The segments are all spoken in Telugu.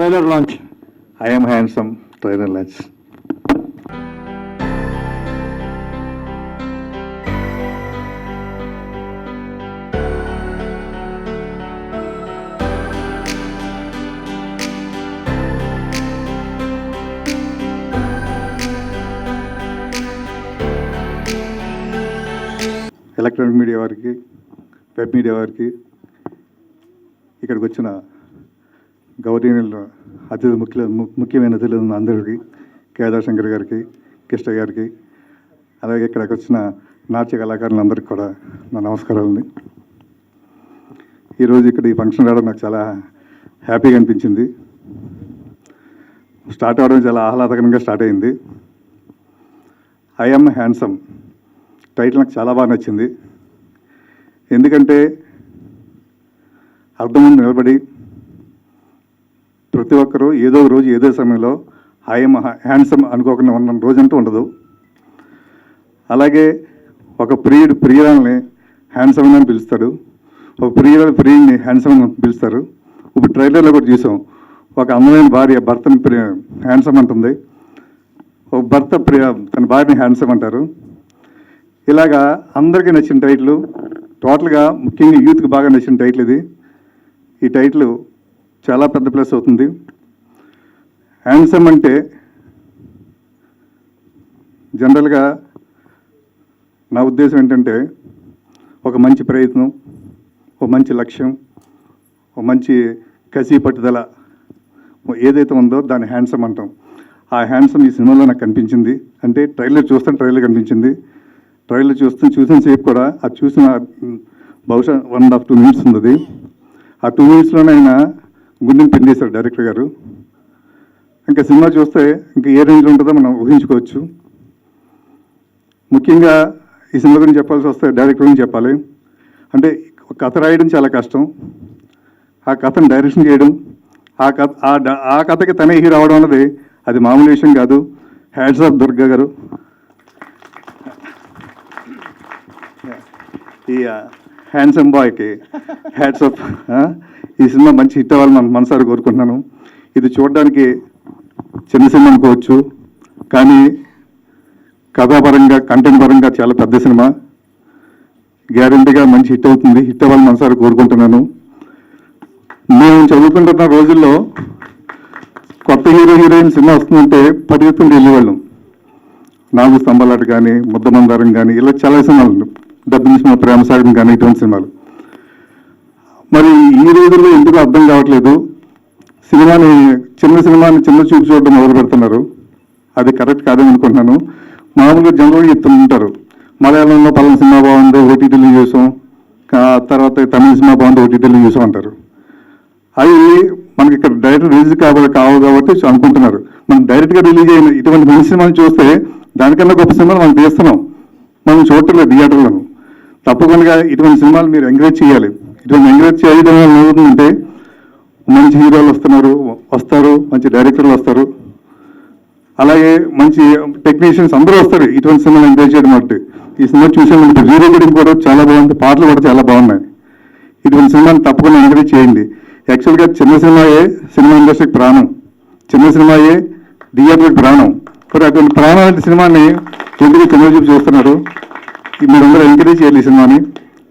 Trailer launch. I am handsome trailer launch. Electronic media వారికి, వెబ్ మీడియా వారికి, ఇక్కడికి వచ్చిన గౌరవనీయులు ముఖ్యమైన అతిథులు అందరికీ, కేదార్ శంకర్ గారికి, కృష్ణ గారికి, అలాగే ఇక్కడికి వచ్చిన నాట్య కళాకారులందరికీ కూడా నా నమస్కారాలండి. ఈరోజు ఇక్కడ ఈ ఫంక్షన్ రావడం నాకు చాలా హ్యాపీగా అనిపించింది. స్టార్ట్ అవ్వడం చాలా ఆహ్లాదకరంగా స్టార్ట్ అయింది. ఐ యామ్ హ్యాండ్సమ్ టైటిల్ నాకు చాలా బాగా నచ్చింది. ఎందుకంటే అర్థం ముందు నిలబడి ప్రతి ఒక్కరూ ఏదో రోజు ఏదో సమయంలో ఐఎమ్ హ్యాండ్సమ్ అనుకోకుండా ఉన్న రోజంటూ ఉండదు. అలాగే ఒక ప్రియురాల్ని హ్యాండ్సమ్ అని పిలుస్తాడు, ఒక ప్రియుని హ్యాండ్సమ్ అని పిలుస్తారు. ఇప్పుడు ట్రైలర్లో కూడా చూసాం, ఒక అందమైన భార్య భర్తని హ్యాండ్సమ్ అంటుంది, ఒక భర్త తన భార్యని హ్యాండ్సమ్ అంటారు. ఇలాగా అందరికీ నచ్చిన టైటిల్, టోటల్గా ముఖ్యంగా యూత్కి బాగా నచ్చిన టైటిల్ ఇది. ఈ టైటిల్ చాలా పెద్ద ప్లస్ అవుతుంది. హ్యాండ్సమ్ అంటే జనరల్గా నా ఉద్దేశం ఏంటంటే ఒక మంచి ప్రయత్నం, ఒక మంచి లక్ష్యం, ఒక మంచి కసి పట్టుదల ఏదైతే ఉందో దాన్ని హ్యాండ్సమ్ అంటాం. ఆ హ్యాండ్సమ్ ఈ సినిమాలో నాకు కనిపించింది. అంటే ట్రైలర్ ట్రైలర్ కనిపించింది. ట్రైలర్ చూసిన సేపు కూడా అది చూసిన బహుశా 1.5-2 minutes ఉంది. ఆ 2 minutesలోనే ఆయన గుండెని పిండేశారు డైరెక్టర్ గారు. ఇంకా సినిమా చూస్తే ఇంకా ఏ రేంజ్లో ఉంటుందో మనం ఊహించుకోవచ్చు. ముఖ్యంగా ఈ సినిమా గురించి చెప్పాల్సి వస్తే డైరెక్టర్ గురించి చెప్పాలి. అంటే కథ రాయడం చాలా కష్టం, ఆ కథను డైరెక్షన్ చేయడం, ఆ కథకి తనే హీరో అవడం అన్నది అది మామూలు విషయం కాదు. హ్యాట్స్ ఆఫ్ దుర్గా గారు. ఈ హ్యాండ్సమ్ బాయ్కి హ్యాట్స్ ఆఫ్. ఈ సినిమా మంచి హిట్ అవ్వాలని మనసారి కోరుకుంటున్నాను. ఇది చూడడానికి చిన్న సినిమా అనుకోవచ్చు, కానీ కథాపరంగా కంటెంట్ పరంగా చాలా పెద్ద సినిమా. గ్యారంటీగా మంచి హిట్ అవుతుంది. హిట్ అవ్వాలని మనసారి కోరుకుంటున్నాను. మేము చదువుకుంటున్న రోజుల్లో కొత్త హీరోయిన్ సినిమా వస్తుందంటే పరిగెత్తుకుంటూ వెళ్ళేవాళ్ళం. నాగు స్తంభాలాట కానీ, ముద్దమందారం కానీ, ఇలా చాలా సినిమాలు, డబ్బింగ్ సినిమా, ప్రేమసాగరం కానీ, ఇటువంటి సినిమాలు. మరి ఈ రోజుల్లో ఎందుకు అర్థం కావట్లేదు, సినిమాని చిన్న చూపు చూడడం మొదలు పెడుతున్నారు. అది కరెక్ట్ కాదని అనుకుంటున్నాను. మామూలుగా జనరల్గా చెప్తుంటారు, మలయాళంలో పలానా సినిమా బాగుంది ఓటీటీలో చూసాం, తర్వాత తమిళ సినిమా బాగుంది ఓటీటీలో చూసాం అంటారు. అవి మనకి ఇక్కడ డైరెక్ట్ రిలీజ్ కావు కాబట్టి అనుకుంటున్నారు. మనం డైరెక్ట్గా రిలీజ్ అయిన ఇటువంటి మంచి సినిమాని చూస్తే దానికన్నా గొప్ప సినిమాలు మనం తీస్తున్నాం, మనం చూడట్లేదు థియేటర్లను. తప్పకుండా ఇటువంటి సినిమాలు మీరు ఎంకరేజ్ చేయాలి. ఇటువంటి ఎంకరేజ్ చేయడం వల్ల ఏమవుతుందంటే మంచి హీరోలు వస్తారు, మంచి డైరెక్టర్లు వస్తారు, అలాగే మంచి టెక్నీషియన్స్ అందరూ వస్తారు ఇటువంటి సినిమాలు ఎంకరేజ్ చేయడం బట్టి. ఈ సినిమా చూసాము, హీరో గురించి కూడా చాలా బాగుంది, పాటలు కూడా చాలా బాగున్నాయి. ఇటువంటి సినిమాని తప్పకుండా ఎంకరేజ్ చేయండి. యాక్చువల్గా చిన్న సినిమా ఇండస్ట్రీకి ప్రాణం, చిన్న సినిమాయే థియేటర్కి ప్రాణం. మరి అటువంటి ప్రాణం లాంటి సినిమాని ఎందుకు చిన్న చూపు చూస్తున్నారు? మీరందరూ ఎంకరేజ్ చేయాలి ఈ సినిమాని.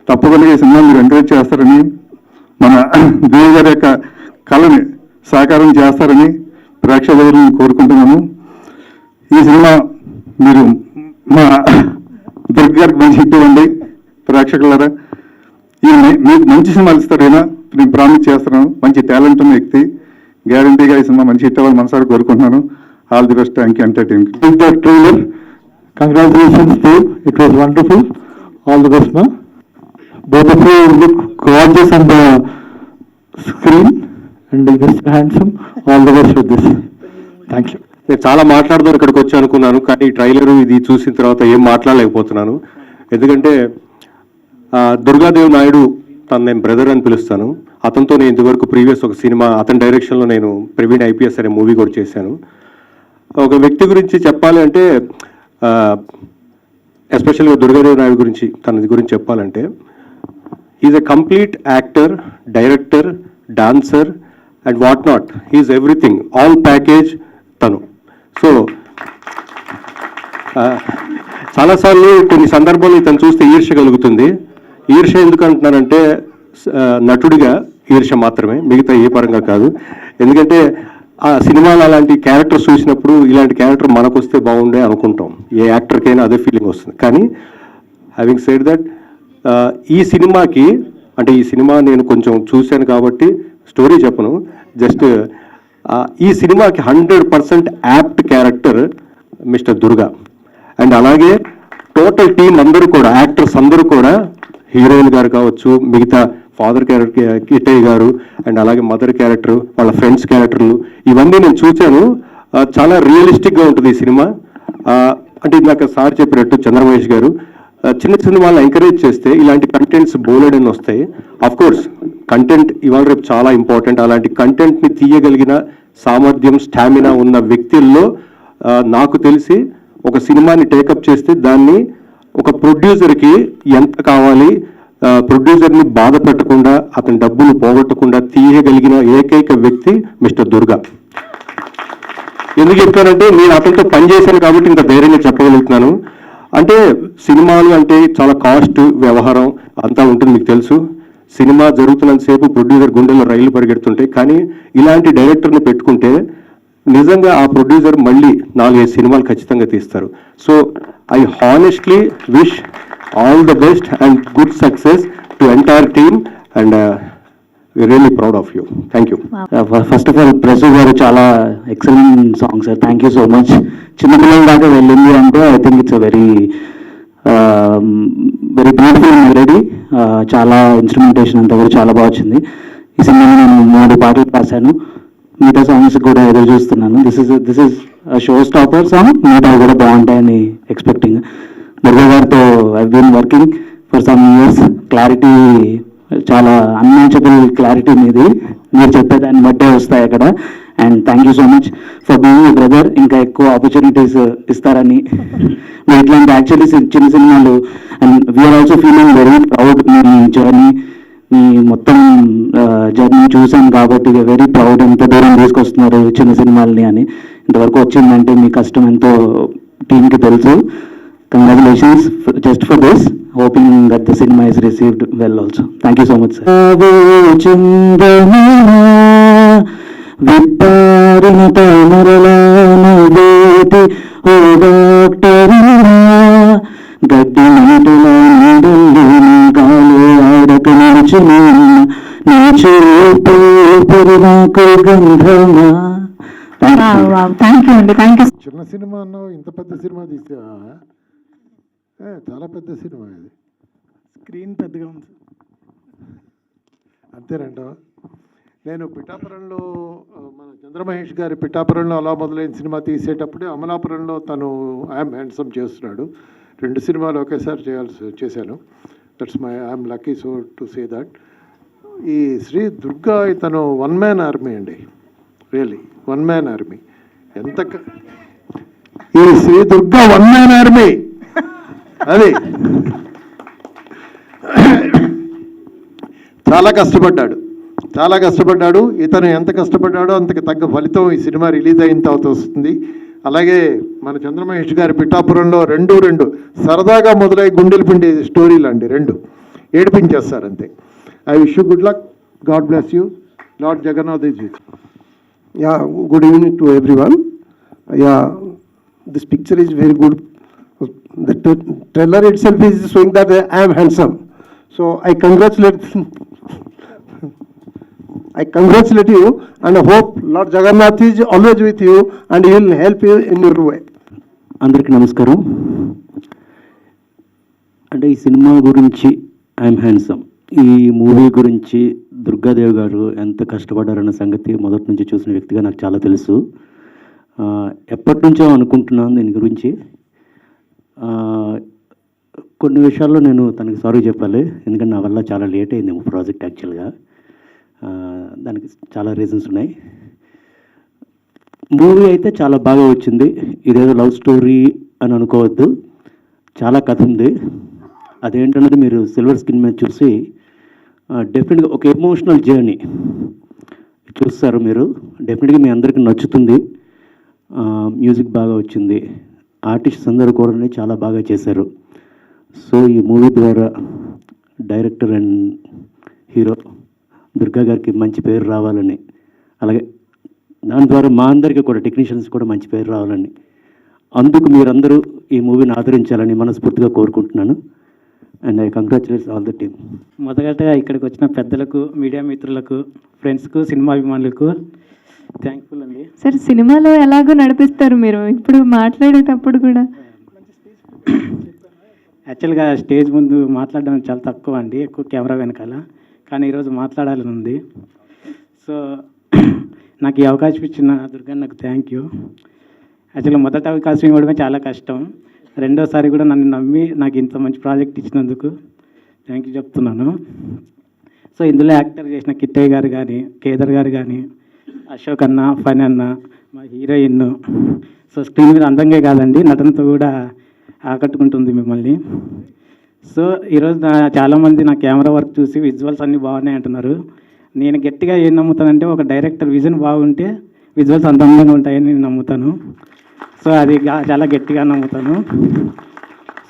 తప్పకుండా ఈ సినిమాని మీరు ఎంకరేజ్ చేస్తారని, మన దేవి గారి యొక్క కళని సాకారం చేస్తారని ప్రేక్షకులను కోరుకుంటున్నాము. ఈ సినిమా మీరు మా దుర్గ గారికి మంచి హిట్ ఇవ్వండి ప్రేక్షకులారా. మీకు మంచి సినిమాలు ఇస్తారైనా నేను ప్రామిస్ చేస్తున్నాను. మంచి టాలెంట్ ఉన్న వ్యక్తి, గ్యారంటీగా ఈ సినిమా మంచి హిట్ అవ్వాలి మనసారి కోరుకుంటున్నాను. All the best. Thank you entertainment. Trailer, congratulations to it was wonderful. All the best, ma. Both of you look gorgeous on the screen and Mr. Handsome. All the best with this. Thank you. నేను చాలా మాట్లాడదాం ఇక్కడికి వచ్చి అనుకున్నాను, కానీ ట్రైలరు ఇది చూసిన తర్వాత ఏం మాట్లాడలేకపోతున్నాను. ఎందుకంటే దుర్గాదేవ్ నాయుడు, తను నేను బ్రదర్ అని పిలుస్తాను. అతనితో నేను ఇంతవరకు ప్రీవియస్ ఒక సినిమా అతని డైరెక్షన్లో నేను ప్రవీణ్ ఐపీఎస్ అనే మూవీ కూడా చేశాను. ఒక వ్యక్తి గురించి చెప్పాలి అంటే, ఎస్పెషల్గా దుర్గాదేవ్ నాయుడు గురించి, తన గురించి చెప్పాలంటే, is a complete actor, director, dancer and what not, he's everything, all package తను. సో చాలాసార్లు కొన్ని సందర్భాల్లో ఇతను చూస్తే ఈర్ష్య కలుగుతుంది. ఈర్ష్య ఎందుకు అంటున్నానంటే నటుడిగా ఈర్ష్య మాత్రమే, మిగతా ఏ పరంగా కాదు. ఎందుకంటే ఆ సినిమాలో అలాంటి క్యారెక్టర్స్ చూసినప్పుడు ఇలాంటి క్యారెక్టర్ మనకు వస్తే బాగుండే అనుకుంటాం, ఏ యాక్టర్కైనా అదే ఫీలింగ్ వస్తుంది. కానీ హ్యావింగ్ సెడ్ దట్ ఈ సినిమాకి, అంటే ఈ సినిమా నేను కొంచెం చూశాను కాబట్టి స్టోరీ చెప్పను, జస్ట్ ఈ సినిమాకి 100% apt character mister Durga. And అలాగే టోటల్ టీం అందరూ కూడా, యాక్టర్స్ అందరూ కూడా, హీరోయిన్ గారు కావచ్చు, మిగతా ఫాదర్ క్యారెక్టర్ కిట్టయ్య గారు, అండ్ అలాగే మదర్ క్యారెక్టర్, వాళ్ళ ఫ్రెండ్స్ క్యారెక్టర్లు, ఇవన్నీ నేను చూశాను. చాలా రియలిస్టిక్గా ఉంటుంది ఈ సినిమా. అంటే ఇందాక సార్ చెప్పినట్టు చంద్రమహేష్ గారు చిన్న సినిమాలను ఎంకరేజ్ చేస్తే ఇలాంటి కంటెంట్స్ బోలెడ్ అని వస్తాయి. అఫ్ కోర్స్ కంటెంట్ ఇవాళ రేపు చాలా ఇంపార్టెంట్. అలాంటి కంటెంట్ని తీయగలిగిన సామర్థ్యం, స్టామినా ఉన్న వ్యక్తుల్లో నాకు తెలిసి ఒక సినిమాని టేకప్ చేస్తే దాన్ని ఒక ప్రొడ్యూసర్కి ఎంత కావాలి, ప్రొడ్యూసర్ని బాధ పెట్టకుండా, అతని డబ్బులు పోగొట్టకుండా తీయగలిగిన ఏకైక వ్యక్తి మిస్టర్ దుర్గా. ఎందుకు చెప్తానంటే నేను అతనితో పనిచేశాను కాబట్టి ఇంత ధైర్యంగా చెప్పగలుగుతున్నాను. అంటే సినిమాలు అంటే చాలా కాస్ట్ వ్యవహారం అంతా ఉంటుంది, మీకు తెలుసు. సినిమా జరుగుతున్నంతసేపు ప్రొడ్యూసర్ గుండెల్లో రైలు పరిగెడుతుంటాయి. కానీ ఇలాంటి డైరెక్టర్ని పెట్టుకుంటే నిజంగా ఆ ప్రొడ్యూసర్ మళ్ళీ 4-5 సినిమాలు ఖచ్చితంగా తీస్తారు. So I honestly wish all the best and good success to entire team and really proud of you. Thank you. First of all Prasu గారు చాలా excellent song sir, thank you so much. చిన్నపిల్లల దాకా వెళ్ళింది అంటే I think it's very very beautiful melody. చాలా ఇన్స్ట్రుమెంటేషన్ అంతా కూడా చాలా బాగా వచ్చింది. ఈ సినిమాని నేను 3 పాటలు రాశాను, మిగతా సాంగ్స్ కూడా ఎదురు చూస్తున్నాను. This is show stopper song, మిగతా కూడా బాగుంటాయని ఎక్స్పెక్టింగ్. దుర్గా గారితో I been working for some years. Clarity చాలా అన్మ్యాచబుల్ క్లారిటీ మీది, మీరు చెప్పేదాన్ని బట్టే వస్తాయి అక్కడ. And thank you so much for being brother. ఇంకా ఎక్కువ ఆపర్చునిటీస్ ఇస్తారని. మీరు ఇట్లాంటి యాక్చువల్లీ చిన్న సినిమాలు, and we are also feeling very proud. మీ జర్నీ, మీ మొత్తం జర్నీ చూసాను కాబట్టి వెరీ ప్రౌడ్. ఎంత దూరం తీసుకొస్తున్నారు చిన్న సినిమాలని అని. ఇంతవరకు వచ్చిందంటే మీ కష్టం ఎంతో టీంకి తెలుసు. Congratulations just for this. hoping that the cinema is received well also. Thank you so much, sir. విప్పారిన తామరలాను వేటి ఓ డాక్టరునా, గడ్డి నీటిల నీడల్లి గాలి ఆడక నిలిచిన నీ చూపు నాకు గంధమా. థ్యాంక్ యూ అండి, థ్యాంక్ యూ. చిన్న సినిమా అన్నావు, ఇంత పెద్ద సినిమా తీసావా? చాలా పెద్ద సినిమా ఇది. స్క్రీన్ పెద్దగా ఉంది. అంతేనంటావా? నేను పిఠాపురంలో, మన చంద్రమహేష్ గారి పిఠాపురంలో అలా మొదలైన సినిమా తీసేటప్పుడే అమలాపురంలో తను ఐఎమ్ హ్యాండ్సమ్ చేస్తున్నాడు. 2 సినిమాలు ఒకేసారి చేశాను. That's my I'm lucky so to say that. ఈ శ్రీ దుర్గా తను 1 మ్యాన్ ఆర్మీ అండి, రియలీ 1 మ్యాన్ ఆర్మీ. ఈ శ్రీ దుర్గా 1 మ్యాన్ ఆర్మీ అది. చాలా కష్టపడ్డాడు. ఇతను ఎంత కష్టపడ్డాడో అంతకు తగ్గ ఫలితం ఈ సినిమా రిలీజ్ అయిన తర్వాత వస్తుంది. అలాగే మన చంద్రమహేష్ గారి పిఠాపురంలో 2 సరదాగా మొదలై గుండెలు పిండి స్టోరీలు అండి, 2 ఏడిపించేస్తారు అంతే. I wish you good luck. God bless you. Lord Jagannath is with you. Yeah, good evening to everyone. Yeah, this picture is very good. The trailer itself is showing that I am handsome. So I congratulate you and I hope Lord Jagannath is always with you and he will help you in your way. అందరికీ నమస్కారం. అంటే ఈ సినిమా గురించి ఐఎమ్ హ్యాండ్సమ్, ఈ మూవీ గురించి దుర్గాదేవి గారు ఎంత కష్టపడ్డారన్న సంగతి మొదటి నుంచి చూసిన వ్యక్తిగా నాకు చాలా తెలుసు. ఎప్పటి నుంచో అనుకుంటున్నాను దీని గురించి. కొన్ని విషయాల్లో నేను తనకి సారీ చెప్పాలి, ఎందుకంటే నా వల్ల చాలా లేట్ అయింది ప్రాజెక్ట్ యాక్చువల్గా. దానికి చాలా రీజన్స్ ఉన్నాయి. మూవీ అయితే చాలా బాగా వచ్చింది. ఇదేదో లవ్ స్టోరీ అని అనుకోవద్దు, చాలా కథ ఉంది. అదేంటన్నది మీరు సిల్వర్ స్క్రీన్ మీద చూసి డెఫినెట్గా ఒక ఎమోషనల్ జర్నీ. చూస్తారు మీరు, డెఫినెట్గా మీ అందరికీ నచ్చుతుంది. మ్యూజిక్ బాగా వచ్చింది, ఆర్టిస్ట్స్ అందరూ కూడా చాలా బాగా చేశారు. సో ఈ మూవీ ద్వారా డైరెక్టర్ అండ్ హీరో దుర్గా గారికి మంచి పేరు రావాలని, అలాగే దాని ద్వారా మా అందరికీ కూడా టెక్నీషియన్స్ కూడా మంచి పేరు రావాలని, అందుకు మీరందరూ ఈ మూవీని ఆదరించాలని మనస్ఫూర్తిగా కోరుకుంటున్నాను. And I congratulates all the team. మొదటగా ఇక్కడికి వచ్చిన పెద్దలకు, మీడియా మిత్రులకు, ఫ్రెండ్స్కు, సినిమా అభిమానులకు థ్యాంక్ఫుల్ అండి. సార్ సినిమాలో ఎలాగో నడిపిస్తారు మీరు, ఇప్పుడు మాట్లాడేటప్పుడు కూడా. యాక్చువల్గా స్టేజ్ ముందు మాట్లాడడం చాలా తక్కువ అండి, ఎక్కువ కెమెరా వెనకాల. కానీ ఈరోజు మాట్లాడాలని ఉంది. సో నాకు ఈ అవకాశం ఇచ్చిన దుర్గన్నకు థ్యాంక్ యూ. యాక్చువల్గా మొదటి అవకాశం ఇవ్వడమే చాలా కష్టం, రెండోసారి కూడా నన్ను నమ్మి నాకు ఇంత మంచి ప్రాజెక్ట్ ఇచ్చినందుకు థ్యాంక్ యూ చెప్తున్నాను. సో ఇందులో యాక్టర్ చేసిన కిట్టయ్య గారు కానీ, కేదర్ గారు కానీ, అశోక్ అన్న, ఫన్ అన్న, మా హీరోయిన్. సో స్క్రీన్ మీద అందంగా కాదండి, నటనతో కూడా ఆకట్టుకుంటుంది మిమ్మల్ని. సో ఈరోజు చాలామంది నా కెమెరా వర్క్ చూసి విజువల్స్ అన్నీ బాగున్నాయి అంటున్నారు. నేను గట్టిగా ఏం నమ్ముతానంటే, ఒక డైరెక్టర్ విజన్ బాగుంటే విజువల్స్ అందంగా ఉంటాయని నేను నమ్ముతాను. సో అది చాలా గట్టిగా నమ్ముతాను.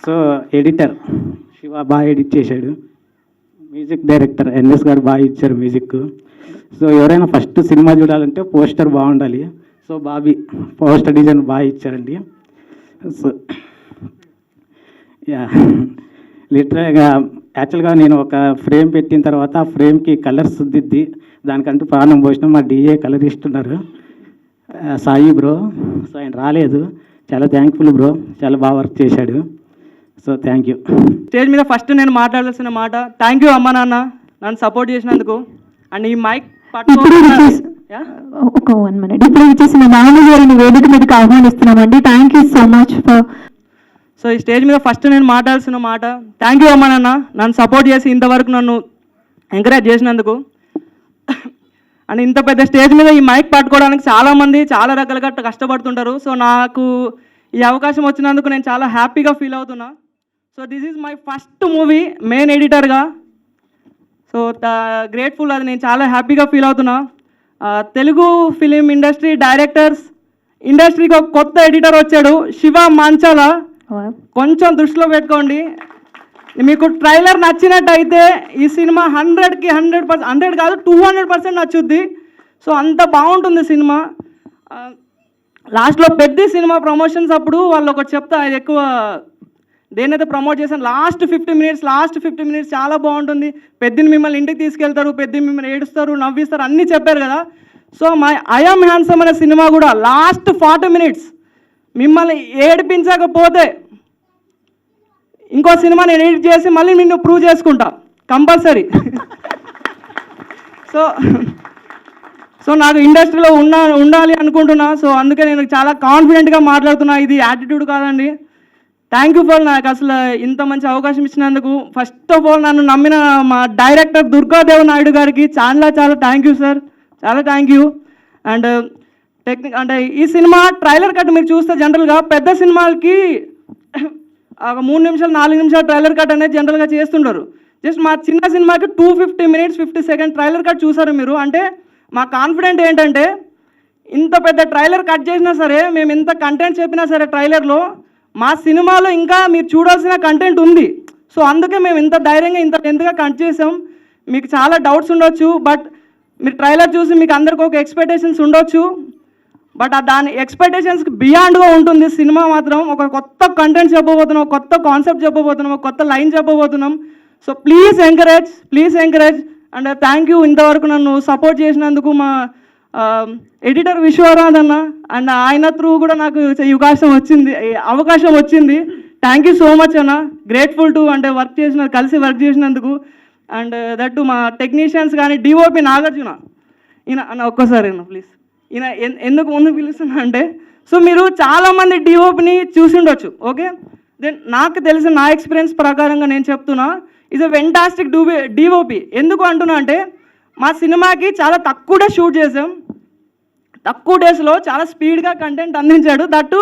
సో ఎడిటర్ శివ బాగా ఎడిట్ చేశాడు, మ్యూజిక్ డైరెక్టర్ ఎన్ఎస్ గారు బాగా ఇచ్చారు మ్యూజిక్. సో ఎవరైనా ఫస్ట్ సినిమా చూడాలంటే పోస్టర్ బాగుండాలి. సో బాబీ పోస్టర్ డిజైన్ బాగా ఇచ్చారండి. సో యా, లిటరల్గా యాక్చువల్గా నేను ఒక ఫ్రేమ్ పెట్టిన తర్వాత ఆ ఫ్రేమ్కి కలర్స్ దిద్ది దానికంటూ ప్రాణం పోసిన మా డిఏ కలర్ ఇస్తున్నారు సాయి బ్రో. సో ఆయన రాలేదు, చాలా థ్యాంక్ఫుల్ బ్రో, చాలా బాగా వర్క్ చేశాడు. So thank you. స్టేజ్ మీద ఫస్ట్ నేను మాట్లాడాల్సిన మాట, థ్యాంక్ యూ అమ్మ నాన్న నన్ను సపోర్ట్ చేసినందుకు. అండ్ ఈ మైక్ ఒక 1 minute, ఇప్పుడు వచ్చేసిన నాన్నగారిని వేదిక మీదకి ఆహ్వానిస్తున్నామండి. Thank you so much for. So ఈ స్టేజ్ మీద ఫస్ట్ నేను మాట్లాడాల్సిన మాట, థ్యాంక్ యూ అమ్మ నాన్న నన్ను సపోర్ట్ చేసి ఇంతవరకు నన్ను ఎంకరేజ్ చేసినందుకు. అండ్ ఇంత పెద్ద స్టేజ్ మీద ఈ మైక్ పట్టుకోవడానికి చాలామంది చాలా రకాలుగా కష్టపడుతుంటారు. సో నాకు ఈ అవకాశం వచ్చినందుకు నేను చాలా హ్యాపీగా ఫీల్ అవుతున్నా. So this is my first movie main ఎడిటర్గా. సో గ్రేట్ఫుల్, అది నేను చాలా హ్యాపీగా ఫీల్ అవుతున్నా. తెలుగు ఫిలిం ఇండస్ట్రీ డైరెక్టర్స్ ఇండస్ట్రీకి ఒక కొత్త ఎడిటర్ వచ్చాడు, శివ మంచాల. కొంచెం దృష్టిలో పెట్టుకోండి. మీకు ట్రైలర్ నచ్చినట్టయితే ఈ సినిమా 100కి 100%, 100 కాదు 200% నచ్చుద్ది. సో అంత బాగుంటుంది సినిమా. లాస్ట్లో పెద్ద సినిమా ప్రమోషన్స్ అప్పుడు వాళ్ళు ఒకటి చెప్తా, అది ఎక్కువ దేనైతే ప్రమోట్ చేశాను, లాస్ట్ 50 మినిట్స్ చాలా బాగుంటుంది. పెద్దని మిమ్మల్ని ఇంటికి తీసుకెళ్తారు, పెద్ద మిమ్మల్ని ఏడుస్తారు, నవ్విస్తారు, అన్నీ చెప్పారు కదా. So my I am handsome అనే సినిమా కూడా లాస్ట్ 40 minutes మిమ్మల్ని ఏడిపించకపోతే ఇంకో సినిమా నేను ఎడిట్ చేసి మళ్ళీ నిన్ను ప్రూవ్ చేసుకుంటా కంపల్సరీ. సో నాకు ఇండస్ట్రీలో ఉండాలి అనుకుంటున్నా. సో అందుకే నేను చాలా కాన్ఫిడెంట్గా మాట్లాడుతున్నా, ఇది యాటిట్యూడ్ కాదండి. థ్యాంక్ యూ ఫర్ నాకు అసలు ఇంత మంచి అవకాశం ఇచ్చినందుకు. ఫస్ట్ ఆఫ్ ఆల్ నన్ను నమ్మిన మా డైరెక్టర్ దుర్గాదేవ్ నాయుడు గారికి చాలా థ్యాంక్ యూ సార్, చాలా థ్యాంక్ యూ. అండ్ అంటే ఈ సినిమా ట్రైలర్ కట్ మీరు చూస్తే జనరల్గా పెద్ద సినిమాలకి 3 నిమిషాలు 4 నిమిషాలు ట్రైలర్ కట్ అనేది జనరల్గా చేస్తుంటారు. జస్ట్ మా చిన్న సినిమాకి 250 minutes 50 seconds ట్రైలర్ కట్ చూసారు మీరు. అంటే మా కాన్ఫిడెంట్ ఏంటంటే, ఇంత పెద్ద ట్రైలర్ కట్ చేసినా సరే, మేము ఇంత కంటెంట్ చెప్పినా సరే ట్రైలర్లో, మా సినిమాలో ఇంకా మీరు చూడాల్సిన కంటెంట్ ఉంది. సో అందుకే మేము ఇంత ధైర్యంగా ఇంత లెంత్గా కట్ చేసాం. మీకు చాలా డౌట్స్ ఉండొచ్చు, బట్ మీరు ట్రైలర్ చూసి మీకు అందరికీ ఒక ఎక్స్పెక్టేషన్స్ ఉండొచ్చు, బట్ దాని ఎక్స్పెక్టేషన్స్కి బియాండ్గా ఉంటుంది సినిమా మాత్రం. ఒక కొత్త కంటెంట్ చెప్పబోతున్నాం, ఒక కొత్త కాన్సెప్ట్ చెప్పబోతున్నాం, ఒక కొత్త లైన్ చెప్పబోతున్నాం. So please encourage and thank you ఇంతవరకు నన్ను సపోర్ట్ చేసినందుకు మా ఎడిటర్ విశ్వరాజ్ అన్న. అండ్ ఆయన త్రూ కూడా నాకు అవకాశం వచ్చింది. థ్యాంక్ యూ సో మచ్ అన్న, గ్రేట్ఫుల్ టు అంటే కలిసి వర్క్ చేసినందుకు. అండ్ దట్ మా టెక్నీషియన్స్ కానీ, డిఓపి నాగార్జున, ఈయన అన్న ఒక్కసారి అన్న ప్లీజ్. ఈయన ఎందుకు ముందు పిలుస్తున్నా అంటే, సో మీరు చాలామంది డిఓపిని చూసి ఉండొచ్చు, ఓకే. దెన్ నాకు తెలిసిన నా ఎక్స్పీరియన్స్ ప్రకారంగా నేను చెప్తున్నా, ఈజ్ అ ఫెంటాస్టిక్ డిఓపి. ఎందుకు అంటున్నా అంటే, మా సినిమాకి చాలా తక్కువ డేస్ షూట్ చేసాం, తక్కువ డేస్లో చాలా స్పీడ్గా కంటెంట్ అందించాడు. దట్టు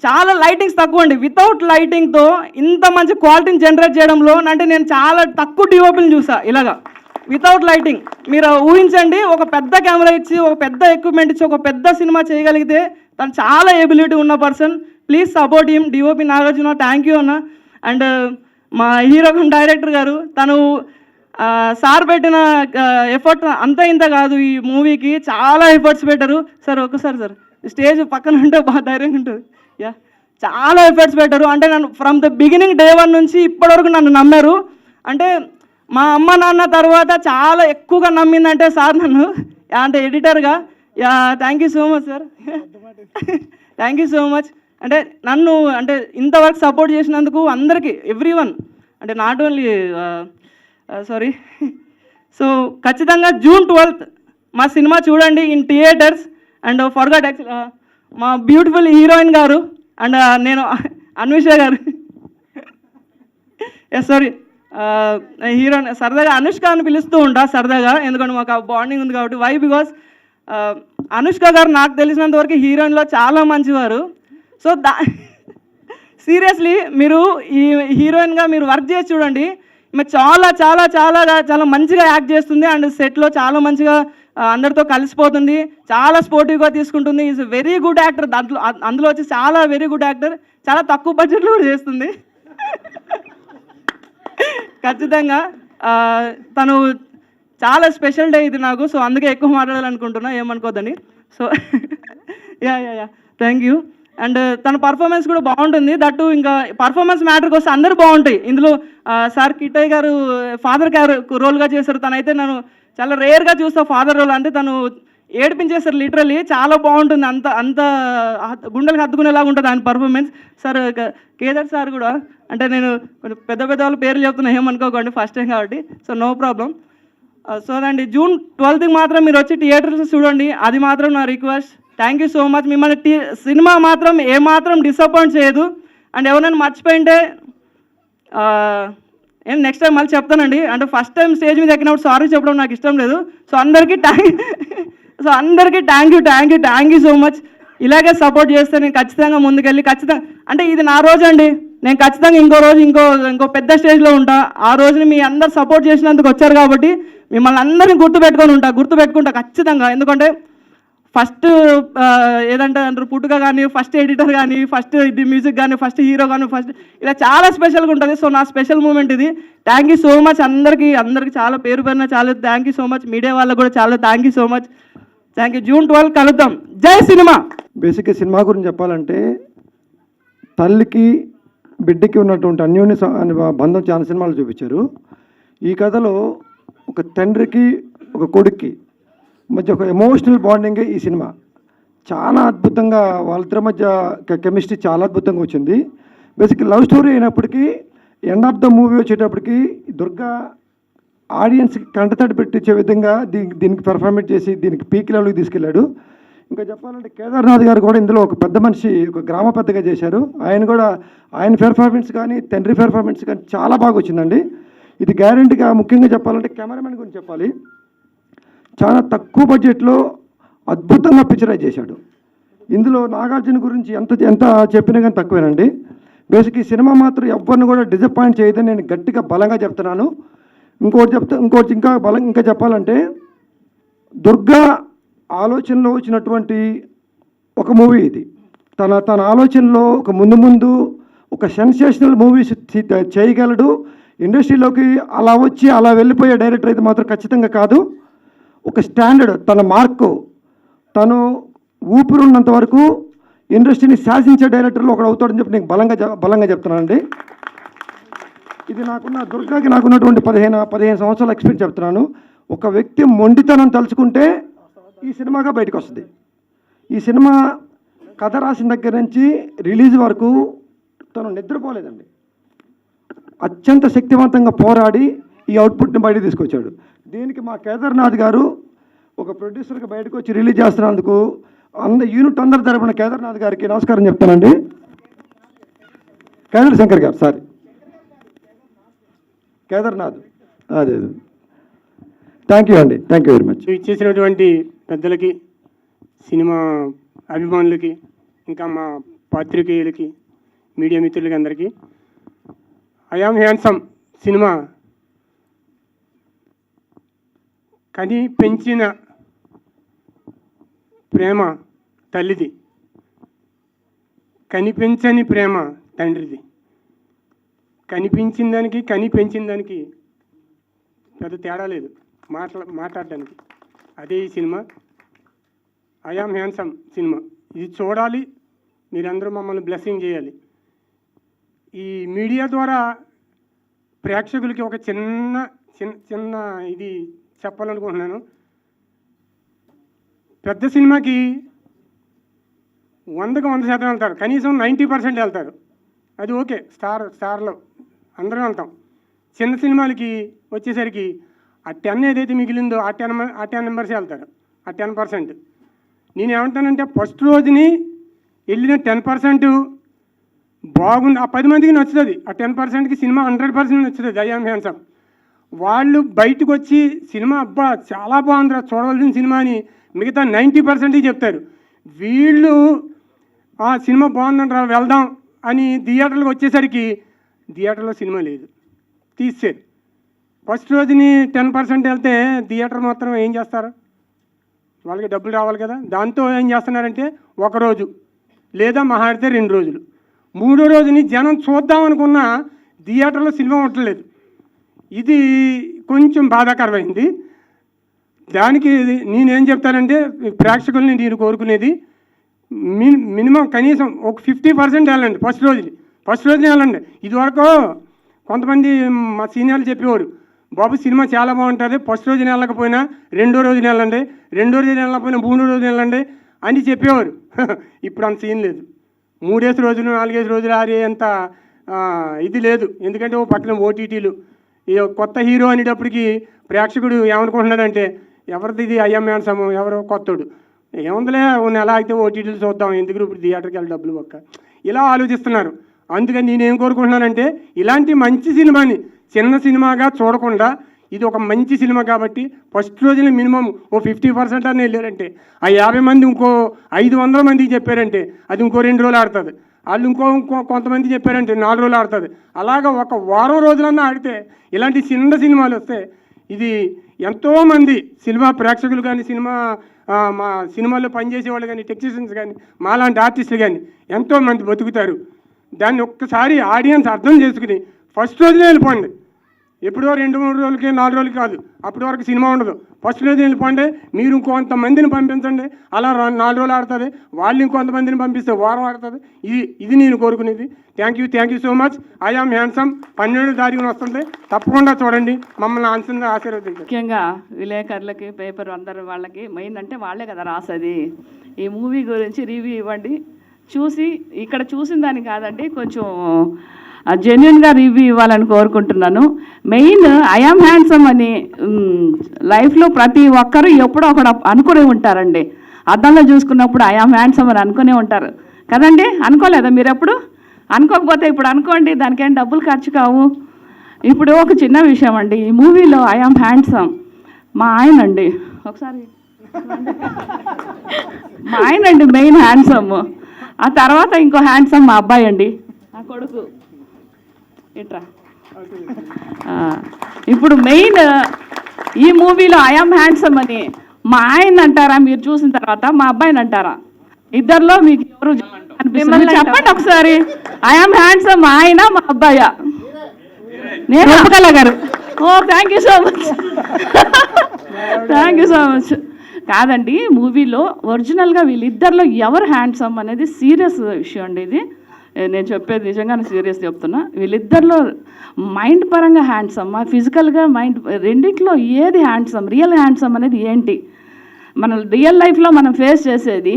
చాలా లైటింగ్స్ తక్కువ అండి. వితౌట్ లైటింగ్తో ఇంత మంచి క్వాలిటీని జనరేట్ చేయడంలో అంటే నేను చాలా తక్కువ డిఓపిని చూసా ఇలాగా. Without lighting. మీరు ఊహించండి, ఒక పెద్ద కెమెరా ఇచ్చి, ఒక పెద్ద ఎక్విప్మెంట్ ఇచ్చి, ఒక పెద్ద సినిమా చేయగలిగితే తను చాలా ఎబిలిటీ ఉన్న person. Please support him. DOP Nagarjuna, thank you అన్న. అండ్ మా హీరో డైరెక్టర్ గారు, తను సార్ పెట్టిన ఎఫర్ట్ అంత ఇంత కాదు, ఈ మూవీకి చాలా ఎఫర్ట్స్ పెట్టారు. సార్ ఒకసారి సార్ స్టేజ్ పక్కన ఉంటే బాగా ధైర్యంగా ఉంటుంది. యా, చాలా ఎఫర్ట్స్ పెట్టారు. అంటే నన్ను ఫ్రమ్ ద బిగినింగ్ డే 1 నుంచి ఇప్పటివరకు నన్ను నమ్మారు. అంటే మా అమ్మ నాన్న తర్వాత చాలా ఎక్కువగా నమ్మిందంటే సార్ నన్ను, అంటే ఎడిటర్గా. Yeah, thank you so much sir. Thank you so much. అంటే నన్ను అంటే ఇంతవరకు సపోర్ట్ చేసినందుకు అందరికీ, ఎవ్రీవన్, అంటే నాట్ ఓన్లీ సారీ. సో ఖచ్చితంగా June 12th మా సినిమా చూడండి in theatres. And forgot actual మా బ్యూటిఫుల్ హీరోయిన్ గారు అండ్ నేను అన్విష గారు, ఎస్ సారీ, హీరోయిన్ సరదాగా అనుష్క అని పిలుస్తూ ఉంటా సరదాగా, ఎందుకంటే మాకు ఆ బాండింగ్ ఉంది కాబట్టి. వై బికాస్ అనుష్క గారు నాకు తెలిసినంత వరకు హీరోయిన్లో చాలా మంచివారు. సో సీరియస్లీ మీరు ఈ హీరోయిన్గా మీరు వర్క్ చేసి చూడండి. మీరు చాలా చాలా చాలా చాలా మంచిగా యాక్ట్ చేస్తుంది. అండ్ సెట్లో చాలా మంచిగా అందరితో కలిసిపోతుంది, చాలా స్పోర్టివ్గా తీసుకుంటుంది. Is very good actor. అందులో వచ్చి చాలా వెరీ గుడ్ యాక్టర్. చాలా తక్కువ బడ్జెట్లో కూడా చేస్తుంది. ఖచ్చితంగా తను చాలా స్పెషల్ డే ఇది నాకు. సో అందుకే ఎక్కువ మాట్లాడాలనుకుంటున్నా, ఏమనుకోద్దని. So yeah yeah yeah thank you. And తన పర్ఫార్మెన్స్ కూడా బాగుంటుంది. దట్టు ఇంకా పర్ఫార్మెన్స్ మ్యాటర్కి వస్తే అందరూ బాగుంటాయి. ఇందులో సార్ కిట్టయ్య గారు ఫాదర్ రోల్గా చేశారు. తనైతే నేను చాలా రేర్గా చూస్తా ఫాదర్ రోల్. అంటే తను ఏడిపించేస్తారు లిటరలీ. చాలా బాగుంటుంది. అంత అంత గుండెలకు హత్తుకునేలాగా ఉంటుంది ఆయన పర్ఫార్మెన్స్. సార్ కేదార్ సార్ కూడా, అంటే నేను కొంచెం పెద్ద పెద్ద వాళ్ళ పేర్లు చెప్తున్నా, ఏమనుకోకండి, ఫస్ట్ టైం కాబట్టి. So no problem. సో అండి June 12th మాత్రం మీరు వచ్చి థియేటర్స్ చూడండి, అది మాత్రం నా request. Thank you so much. మిమ్మల్ని సినిమా మాత్రం ఏమాత్రం డిసప్పాయింట్ చేయదు. అండ్ ఎవరైనా మర్చిపోయింటే నెక్స్ట్ టైం మళ్ళీ చెప్తానండి. అంటే ఫస్ట్ టైం స్టేజ్ మీద ఎక్కినప్పుడు సారీ చెప్పడం నాకు ఇష్టం లేదు. సో అందరికీ థ్యాంక్ యూ సో మచ్. ఇలాగే సపోర్ట్ చేస్తే నేను ఖచ్చితంగా ముందుకెళ్ళి ఖచ్చితంగా, అంటే ఇది నా రోజు అండి, నేను ఖచ్చితంగా ఇంకో రోజు ఇంకో పెద్ద స్టేజ్లో ఉంటా. ఆ రోజుని మీ అందరు సపోర్ట్ చేసినందుకు వచ్చారు కాబట్టి మిమ్మల్ని అందరినీ గుర్తుపెట్టుకుంటా ఖచ్చితంగా. ఎందుకంటే ఫస్ట్ ఏదంటే అంటారు పుట్టుక కానీ, ఫస్ట్ ఎడిటర్ కానీ, ఫస్ట్ ఇది మ్యూజిక్ కానీ, ఫస్ట్ హీరో కానీ, ఫస్ట్ ఇలా చాలా స్పెషల్గా ఉంటుంది. సో నా స్పెషల్ మూమెంట్ ఇది. థ్యాంక్ యూ సో మచ్ అందరికీ చాలా పేరు పేరున చాలా thank you so much. Media వాళ్ళకు కూడా చాలా thank you so much. Thank you. June 12 కలుద్దాం. జై సినిమా. బేసిక్గా సినిమా గురించి చెప్పాలంటే తల్లికి బిడ్డకి ఉన్నటువంటి అన్యోన్య బంధం చాలా సినిమాలు చూపించారు. ఈ కథలో ఒక తండ్రికి ఒక కొడుక్కి మధ్య ఒక ఎమోషనల్ బాండింగ్ ఈ సినిమా. చాలా అద్భుతంగా వాళ్ళిద్దరి మధ్య కెమిస్ట్రీ చాలా అద్భుతంగా వచ్చింది. బేసిక్ లవ్ స్టోరీ అయినప్పటికీ ఎండ్ ఆఫ్ ద మూవీ వచ్చేటప్పటికి దుర్గా ఆడియన్స్కి కంటతడి పెట్టించే విధంగా దీనికి పెర్ఫార్మెన్స్ చేసి దీనికి పీక్ లెవెల్కి తీసుకెళ్ళాడు. ఇంకా చెప్పాలంటే కేదార్నాథ్ గారు కూడా ఇందులో ఒక పెద్ద మనిషి, ఒక గ్రామ పెద్దగా చేశారు. ఆయన పెర్ఫార్మెన్స్ కానీ తండ్రి పెర్ఫార్మెన్స్ కానీ చాలా బాగా వచ్చిందండి. ఇది గ్యారెంటీగా. ముఖ్యంగా చెప్పాలంటే కెమెరామెన్ గురించి చెప్పాలి. చాలా తక్కువ బడ్జెట్లో అద్భుతంగా పిక్చరైజ్ చేశాడు. ఇందులో నాగార్జున గురించి ఎంత చెప్పినా కానీ తక్కువేనండి. బేసిక్ ఈ సినిమా మాత్రం ఎవరిని కూడా డిసప్పాయింట్ చేయదని నేను గట్టిగా బలంగా చెప్తున్నాను. ఇంకోటి ఇంకా చెప్పాలంటే దుర్గా ఆలోచనలో వచ్చినటువంటి ఒక మూవీ ఇది. తన ఆలోచనలో ఒక ముందు ఒక సెన్సేషనల్ మూవీస్ చేయగలడు. ఇండస్ట్రీలోకి అలా వచ్చి అలా వెళ్ళిపోయే డైరెక్టర్ అయితే మాత్రం ఖచ్చితంగా కాదు. ఒక స్టాండర్డ్, తన మార్కు, తను ఊపిరున్నంత వరకు ఇండస్ట్రీని శాసించే డైరెక్టర్లో ఒకడు అవుతాడని చెప్పి నేను బలంగా చెప్తున్నానండి. ఇది దుర్గాకి నాకున్నటువంటి 15 సంవత్సరాల ఎక్స్పీరియన్స్ చెప్తున్నాను. ఒక వ్యక్తి మొండితనం తలుచుకుంటే ఈ సినిమాగా బయటకు వస్తుంది. ఈ సినిమా కథ రాసిన దగ్గర నుంచి రిలీజ్ వరకు తను నిద్రపోలేదండి. అత్యంత శక్తివంతంగా పోరాడి ఈ అవుట్పుట్ని బయటకు తీసుకొచ్చాడు. దీనికి మా కేదార్నాథ్ గారు ఒక ప్రొడ్యూసర్గా బయటకు వచ్చి రిలీజ్ చేస్తున్నందుకు యూనిట్ అందరి తరపున కేదార్నాథ్ గారికి నమస్కారం చెప్తానండి. కేదార్ శంకర్ గారు, సారీ కేదార్నాథ్, అదే థ్యాంక్ యూ అండి. Thank you very much. ఇచ్చేసినటువంటి పెద్దలకి, సినిమా అభిమానులకి, ఇంకా మా పాత్రికేయులకి, మీడియా మిత్రులకి అందరికీ ఐ యామ్ హ్యాండ్సమ్ సినిమా కని పెంచిన ప్రేమ తల్లిది, కనిపించని ప్రేమ తండ్రిది. కనిపించిన దానికి కని పెంచిన దానికి పెద్ద తేడా లేదు మాట్లాడడానికి. అదే ఈ cinema I am handsome cinema. ఇది చూడాలి, మీరందరూ మమ్మల్ని బ్లెస్సింగ్ చేయాలి. ఈ మీడియా ద్వారా ప్రేక్షకులకి ఒక చిన్న చిన్న చిన్న ఇది చెప్పాలనుకుంటున్నాను. పెద్ద సినిమాకి 100% వెళ్తారు, కనీసం 90% వెళ్తారు, అది ఓకే. స్టార్లో అందరం వెళ్తాం. చిన్న సినిమాలకి వచ్చేసరికి ఆ 10 ఏదైతే మిగిలిందో ఆ 10 మెంబర్సే వెళ్తారు, ఆ 10%. నేను ఏమంటానంటే ఫస్ట్ రోజుని వెళ్ళిన 10% బాగుంది, ఆ 10 మందికి నచ్చుతుంది. ఆ 10%కి సినిమా 100% నచ్చుతుంది. ఐ యామ్ హ్యాండ్సమ్ వాళ్ళు బయటకు వచ్చి సినిమా అబ్బా చాలా బాగుందిరా చూడవలసిన సినిమా అని మిగతా 90% చెప్తారు. వీళ్ళు ఆ సినిమా బాగుందంటారా వెళ్దాం అని థియేటర్లకు వచ్చేసరికి థియేటర్లో సినిమా లేదు, తీసేరు. ఫస్ట్ రోజుని 10% వెళ్తే థియేటర్ మాత్రం ఏం చేస్తారు, వాళ్ళకి డబ్బులు రావాలి కదా. దాంతో ఏం చేస్తున్నారంటే ఒకరోజు లేదా మహా అయితే 2 రోజులు, 3వ రోజుని జనం చూద్దాం అనుకున్న థియేటర్లో సినిమా ఉండలేదు. ఇది కొంచెం బాధాకరమైంది. దానికి నేనేం చెప్తానంటే ప్రేక్షకుల్ని నేను కోరుకునేది మినిమం కనీసం ఒక 50% వెళ్ళండి ఫస్ట్ రోజుని వెళ్ళండి. ఇదివరకు కొంతమంది మా సీనియర్లు చెప్పేవారు, బాబు సినిమా చాలా బాగుంటుంది, ఫస్ట్ రోజున వెళ్ళకపోయినా 2వ రోజున వెళ్ళండి, 2వ రోజున వెళ్ళకపోయినా 3వ రోజున వెళ్ళండి అని చెప్పేవారు. ఇప్పుడు అంత సీన్ లేదు. 3 రోజులు 4 రోజులు ఆరేంత ఇది లేదు. ఎందుకంటే ఓ పక్కన ఓటీటీలు, ఈ కొత్త హీరో అనేటప్పటికి ప్రేక్షకుడు ఏమనుకుంటున్నాడంటే ఎవరిది ఇది ఐ యామ్ హ్యాండ్సమ్, ఎవరో కొత్తడు, ఏముందిలే ఓ నెల అయితే ఓటీటీలు చూద్దాం, ఎందుకు ఇప్పుడు థియేటర్కి వెళ్ళి డబ్బులు పక్క, ఇలా ఆలోచిస్తున్నారు. అందుకని నేనేం కోరుకుంటున్నానంటే ఇలాంటి మంచి సినిమాని చిన్న సినిమాగా చూడకుండా ఇది ఒక మంచి సినిమా కాబట్టి ఫస్ట్ రోజున మినిమం ఓ 50% అని వెళ్ళారంటే ఆ 50 మంది ఇంకో 500 మందికి చెప్పారంటే అది ఇంకో 2 రోజులు ఆడుతుంది. వాళ్ళు ఇంకో కొంతమంది చెప్పారంటే 4 రోజులు ఆడుతుంది. అలాగా ఒక వారం రోజులన్నా ఆడితే ఇలాంటి చిన్న సినిమాలు వస్తే ఇది ఎంతోమంది సినిమా ప్రేక్షకులు కానీ మా సినిమాల్లో పనిచేసే వాళ్ళు కానీ టెక్నీషియన్స్ కానీ మాలాంటి ఆర్టిస్టులు కానీ ఎంతోమంది బతుకుతారు. దాన్ని ఒక్కసారి ఆడియన్స్ అర్థం చేసుకుని ఫస్ట్ రోజునే వెళ్ళిపోండి. ఎప్పుడో 2-3 రోజులకి 4 రోజులకి కాదు, అప్పటి వరకు సినిమా ఉండదు. ఫస్ట్ రోజు వెళ్ళిపోండి. మీరు ఇంకొంతమందిని పంపించండి, అలా 4 రోజులు ఆడుతుంది. వాళ్ళు ఇంకొంతమందిని పంపిస్తే వారం ఆడుతుంది. ఇది నేను కోరుకునేది. Thank you so much. I am handsome 12వ తారీఖున వస్తుంది, తప్పకుండా చూడండి, మమ్మల్ని అంచనా ఆశీర్వదించండి. ముఖ్యంగా విలేకరులకి, పేపర్ అందరు వాళ్ళకి మెయిన్ అంటే వాళ్ళే కదా రాసేది. ఈ మూవీ గురించి రివ్యూ ఇవ్వండి, చూసి ఇక్కడ చూసిన దాన్ని కాదండి కొంచెం జెన్యున్గా రివ్యూ ఇవ్వాలని కోరుకుంటున్నాను. మెయిన్ ఐ యామ్ హ్యాండ్సమ్ అని లైఫ్లో ప్రతి ఒక్కరు ఎప్పుడో ఒకడు అనుకునే ఉంటారండి. అద్దంలో చూసుకున్నప్పుడు ఐ యామ్ హ్యాండ్సమ్ అని అనుకునే ఉంటారు కదండి. అనుకోలేదా మీరు ఎప్పుడు? అనుకోకపోతే ఇప్పుడు అనుకోండి, దానికేం డబ్బులు ఖర్చు కావు. ఇప్పుడు ఒక చిన్న విషయం అండి, ఈ మూవీలో ఐ యామ్ హ్యాండ్సమ్ మా ఆయన అండి, ఒకసారి మా ఆయన అండి మెయిన్ హ్యాండ్సమ్. ఆ తర్వాత ఇంకో హ్యాండ్సమ్ మా అబ్బాయి అండి, నా కొడుకు. ఇట్రా ఇప్పుడు మెయిన్ ఈ మూవీలో ఐ యామ్ హ్యాండ్సమ్ అని మా ఆయన అంటారా మీరు చూసిన తర్వాత, మా అబ్బాయిని అంటారా? ఇద్దరిలో మీకు ఎవరు అనిపిస్తుంది చెప్పండి ఒకసారి. ఐ యామ్ హ్యాండ్సమ్ మా ఆయన మా అబ్బాయా? నేను గారు. ఓ థ్యాంక్ యూ సో మచ్. కాదండి, మూవీలో ఒరిజినల్గా వీళ్ళిద్దరిలో ఎవరు హ్యాండ్సమ్ అనేది సీరియస్ విషయం అండి. ఇది నేను చెప్పేది నిజంగానే సీరియస్ చెప్తున్నా. వీళ్ళిద్దరిలో మైండ్ పరంగా హ్యాండ్సమ్, ఫిజికల్గా మైండ్ రెండిట్లో ఏది హ్యాండ్సమ్, రియల్ హ్యాండ్సమ్ అనేది ఏంటి? మన రియల్ లైఫ్లో మనం ఫేస్ చేసేది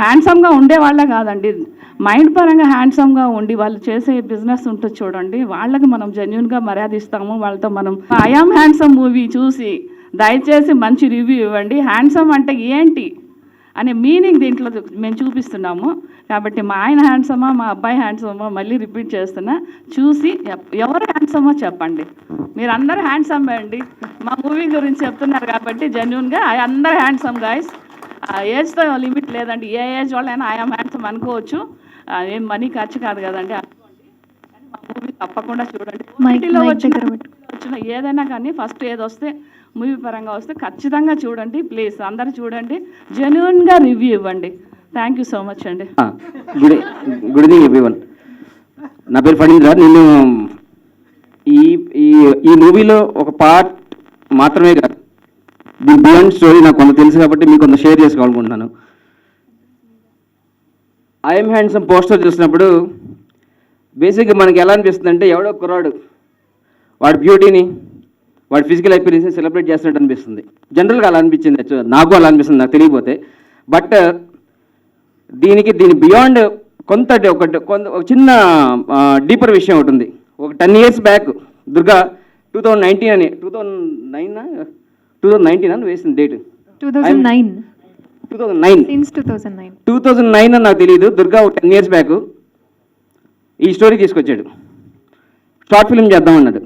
హ్యాండ్సమ్గా ఉండేవాళ్ళే కాదండి, మైండ్ పరంగా హ్యాండ్సమ్గా ఉండి వాళ్ళు చేసే బిజినెస్ ఉంటుంది చూడండి, వాళ్ళకి మనం జెన్యున్గా మర్యాద ఇస్తాము. వాళ్ళతో మనం ఐ యామ్ హ్యాండ్సమ్ మూవీ చూసి దయచేసి మంచి రివ్యూ ఇవ్వండి. హ్యాండ్సమ్ అంటే ఏంటి అనే మీనింగ్ దీంట్లో మేము చూపిస్తున్నాము. కాబట్టి మా ఆయన హ్యాండ్సమా మా అబ్బాయి హ్యాండ్సమా మళ్ళీ రిపీట్ చేస్తున్నా, చూసి ఎవరు హ్యాండ్సమో చెప్పండి. మీరు అందరూ హ్యాండ్సమ్ అండి, మా మూవీ గురించి చెప్తున్నారు కాబట్టి జెన్యున్గా అందరూ హ్యాండ్సమ్ గాయస్. ఏజ్తో లిమిట్ లేదండి, ఏ ఏజ్ వాళ్ళైనా ఐ యామ్ హ్యాండ్సమ్ అనుకోవచ్చు. ఏం మనీ ఖర్చు కాదు కదండి, అనుకోండి. కానీ మా మూవీ తప్పకుండా చూడండి. వచ్చిన ఏదైనా కానీ ఫస్ట్ ఏది వస్తే మూవీ పరంగా వస్తే ఖచ్చితంగా చూడండి ప్లీజ్, అందరూ చూడండి, జెన్యున్గా రివ్యూ ఇవ్వండి. థ్యాంక్ యూ సో మచ్ అండి. Good evening everyone. నా పేరు ఫణీంద్ర. నేను ఈ ఈ ఈ మూవీలో ఒక పార్ట్ మాత్రమే కాదు, దీని బియాండ్ స్టోరీ నాకు కొంత తెలుసు కాబట్టి మీకు కొంత షేర్ చేసుకోవాలనుకుంటున్నాను. ఐఎమ్ హ్యాండ్సమ్ పోస్టర్ చూసినప్పుడు బేసిక్గా మనకి ఎలా అనిపిస్తుంది అంటే, ఎవడో కుర్రాడు వాడి బ్యూటీని, వాడి ఫిజికల్ అపీరెన్స్ సెలబ్రేట్ చేస్తున్నట్టు అనిపిస్తుంది. జనరల్గా అలా అనిపించింది, నాకు అలా అనిపిస్తుంది, నాకు తెలియకపోతే. బట్ దీని బియాండ్ కొంత ఒక చిన్న డీపర్ విషయం ఉంటుంది. ఒక 10 years బ్యాక్ దుర్గా 2019 అని 2019 అని వేసింది డేట్. 2009 అని నాకు తెలియదు. దుర్గా ఒక 10 years బ్యాక్ ఈ స్టోరీ తీసుకొచ్చాడు. షార్ట్ ఫిల్మ్ చేద్దామన్నాడు.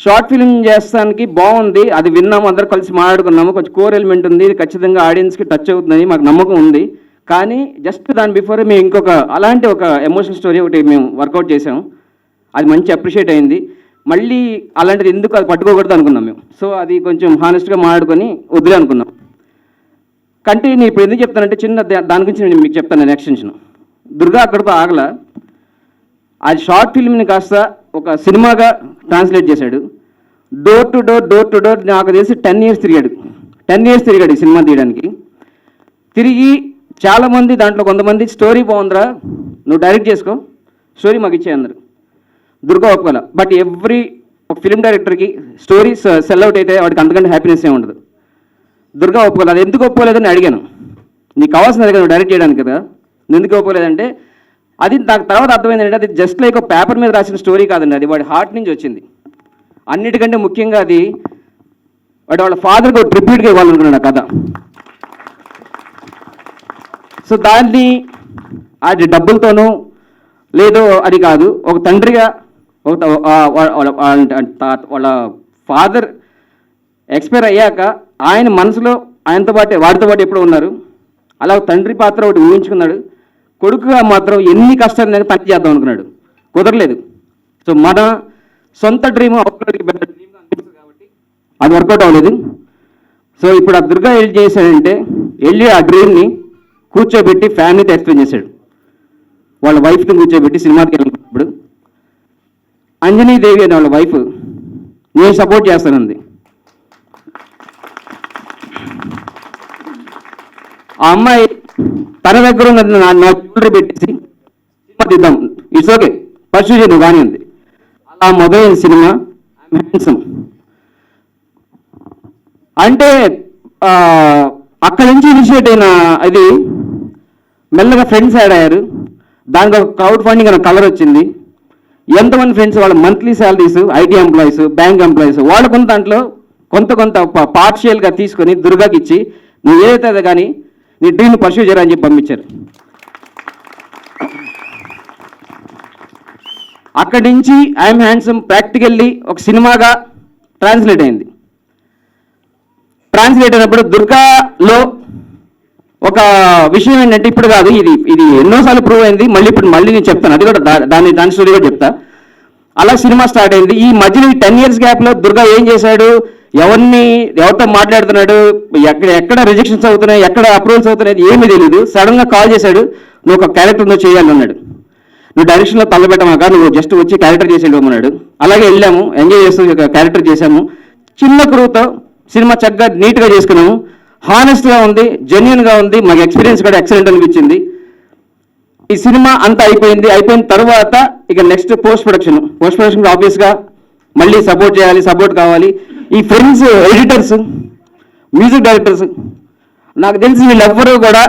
షార్ట్ ఫిల్మ్ చేస్తానికి బాగుంది, అది విన్నాము, అందరూ కలిసి మాట్లాడుకున్నాము, కొంచెం కోర్ ఎలిమెంట్ ఉంది, ఇది ఖచ్చితంగా ఆడియన్స్కి టచ్ అవుతుందని మాకు నమ్మకం ఉంది. కానీ జస్ట్ దాని బిఫోర్ మేము ఇంకొక అలాంటి ఒక ఎమోషనల్ స్టోరీ ఒకటి మేము వర్కౌట్ చేసాము. అది మంచి అప్రిషియేట్ అయింది. మళ్ళీ అలాంటిది ఎందుకు అది పట్టుకోకూడదు అనుకున్నాం మేము. సో అది కొంచెం హానెస్ట్గా మాట్లాడుకొని వదిలే అనుకున్నాం. కంటే నేను ఇప్పుడు ఎందుకు చెప్తానంటే, చిన్న దాని గురించి నేను మీకు చెప్తాను. నేను ఎక్స్టెన్షన్ దుర్గా అక్కడితో ఆగల, అది షార్ట్ ఫిల్మ్ని కాస్త ఒక సినిమాగా ట్రాన్స్లేట్ చేశాడు. డోర్ టు డోర్ నాకు తెలిసి 10 years తిరిగాడు. 10 years తిరిగాడు ఈ సినిమా తీయడానికి. తిరిగి చాలామంది దాంట్లో కొంతమంది స్టోరీ బాగుందిరా, నువ్వు డైరెక్ట్ చేసుకో, స్టోరీ మాకు ఇచ్చే అందరు. దుర్గా ఒప్పుకోలే. బట్ ఒక ఫిల్మ్ డైరెక్టర్కి స్టోరీ సెల్ అవుట్ అయితే వాడికి అంతకంటే హ్యాపీనెస్ ఏమి ఉండదు. దుర్గా ఒప్పుకోలేదు. అది ఎందుకు ఒప్పుకోలేదని అడిగాను. నీకు కావాల్సింది కదా డైరెక్ట్ చేయడానికి కదా, ఎందుకు ఒప్పుకోలేదంటే, అది నాకు తర్వాత అర్థమైంది అంటే, అది జస్ట్ లైక్ ఒక పేపర్ మీద రాసిన స్టోరీ కాదండి, అది వాడి హార్ట్ నుంచి వచ్చింది. అన్నిటికంటే ముఖ్యంగా అది వాళ్ళ ఫాదర్కి ఒక ట్రిబ్యూట్గా ఇవ్వాలనుకున్నాడు ఆ కథ. సో దాన్ని అది డబ్బులతోనూ లేదో అది కాదు, ఒక తండ్రిగా వాళ్ళ ఫాదర్ ఎక్స్పైర్ అయ్యాక ఆయన మనసులో ఆయనతో పాటు వాడితో పాటు ఎప్పుడో ఉన్నారు. అలా తండ్రి పాత్ర ఒకటి ఊహించుకున్నాడు. కొడుకుగా మాత్రం ఎన్ని కష్టాలు తను చేద్దాం అనుకున్నాడు, కుదరలేదు. సో మన సొంత డ్రీమ్ కాబట్టి అది వర్కౌట్ అవ్వలేదు. సో ఇప్పుడు ఆ దుర్గా ఏం చేశాడంటే, వెళ్ళి ఆ డ్రీమ్ని కూర్చోబెట్టి ఫ్యామిలీతో ఎక్స్ప్లెయిన్ చేశాడు. వాళ్ళ వైఫ్తో కూర్చోబెట్టి సినిమాకి వెళ్ళినప్పుడు అంజనీదేవి అనే వాళ్ళ వైఫ్ నేను సపోర్ట్ చేస్తానంది. ఆ అమ్మాయి తన దగ్గర ఉన్న నా జ్యువెలరీ పెట్టేసి సినిమా తీద్దాం, ఇట్స్ ఓకే పర్సూ చేయను కానీ ఉంది. అలా మొదలైన సినిమా హ్యాండ్సమ్. అంటే అక్కడి నుంచి ఇనిషియేట్ అయిన అది మెల్లగా ఫ్రెండ్స్ యాడ్ అయ్యారు. దానికి ఒక క్రౌడ్ ఫండింగ్ అనే కలర్ వచ్చింది. ఎంతమంది ఫ్రెండ్స్ వాళ్ళ monthly salaries, IT employees, bank employees, వాళ్ళకున్న దాంట్లో కొంత పార్షియల్గా తీసుకొని దుర్గాకి ఇచ్చి, నువ్వు ఏదైతే అదే కానీ నీ డ్రీమ్ పర్సూ చేయరా అని చెప్పి పంపించారు. అక్కడి నుంచి ఐఎమ్ హ్యాండ్సమ్ ప్రాక్టికల్లీ ఒక సినిమాగా ట్రాన్స్లేట్ అయింది. ట్రాన్స్లేట్ అయినప్పుడు దుర్గాలో ఒక విషయం ఏంటంటే, ఇప్పుడు కాదు, ఇది ఎన్నోసార్లు ప్రూవ్ అయింది. మళ్ళీ నేను చెప్తాను, అది కూడా దాని స్టోరీ కూడా చెప్తా. అలా సినిమా స్టార్ట్ అయింది. ఈ మధ్యలో ఈ 10 years గ్యాప్లో దుర్గా ఏం చేశాడు, ఎవరితో మాట్లాడుతున్నాడు, ఎక్కడ రిజెక్షన్స్ అవుతున్నాయి, ఎక్కడ అప్రూవల్స్ అవుతున్నాయి ఏమీ తెలియదు. సడన్గా కాల్ చేశాడు, నువ్వు ఒక క్యారెక్టర్ నువ్వు చేయాలన్నాడు. నువ్వు డైరెక్షన్లో తల్లబెట్టమాక, నువ్వు జస్ట్ వచ్చి క్యారెక్టర్ చేసేడు అన్నాడు. అలాగే వెళ్ళాము, ఎంజాయ్ చేస్తూ క్యారెక్టర్ చేశాము. చిన్న క్రూతో సినిమా చక్కగా నీట్గా చేసుకున్నాము. హానెస్ట్గా ఉంది, జెన్యున్గా ఉంది, మాకు ఎక్స్పీరియన్స్ కూడా ఎక్సలెంట్ అనిపించింది. ఈ సినిమా అంతా అయిపోయిన తర్వాత ఇక నెక్స్ట్ పోస్ట్ ప్రొడక్షన్ ఆబ్వియస్గా మళ్ళీ సపోర్ట్ చేయాలి, సపోర్ట్ కావాలి. ఈ ఫ్రెండ్స్, ఎడిటర్స్, మ్యూజిక్ డైరెక్టర్స్, నాకు తెలిసి వీళ్ళెవ్వరూ కూడా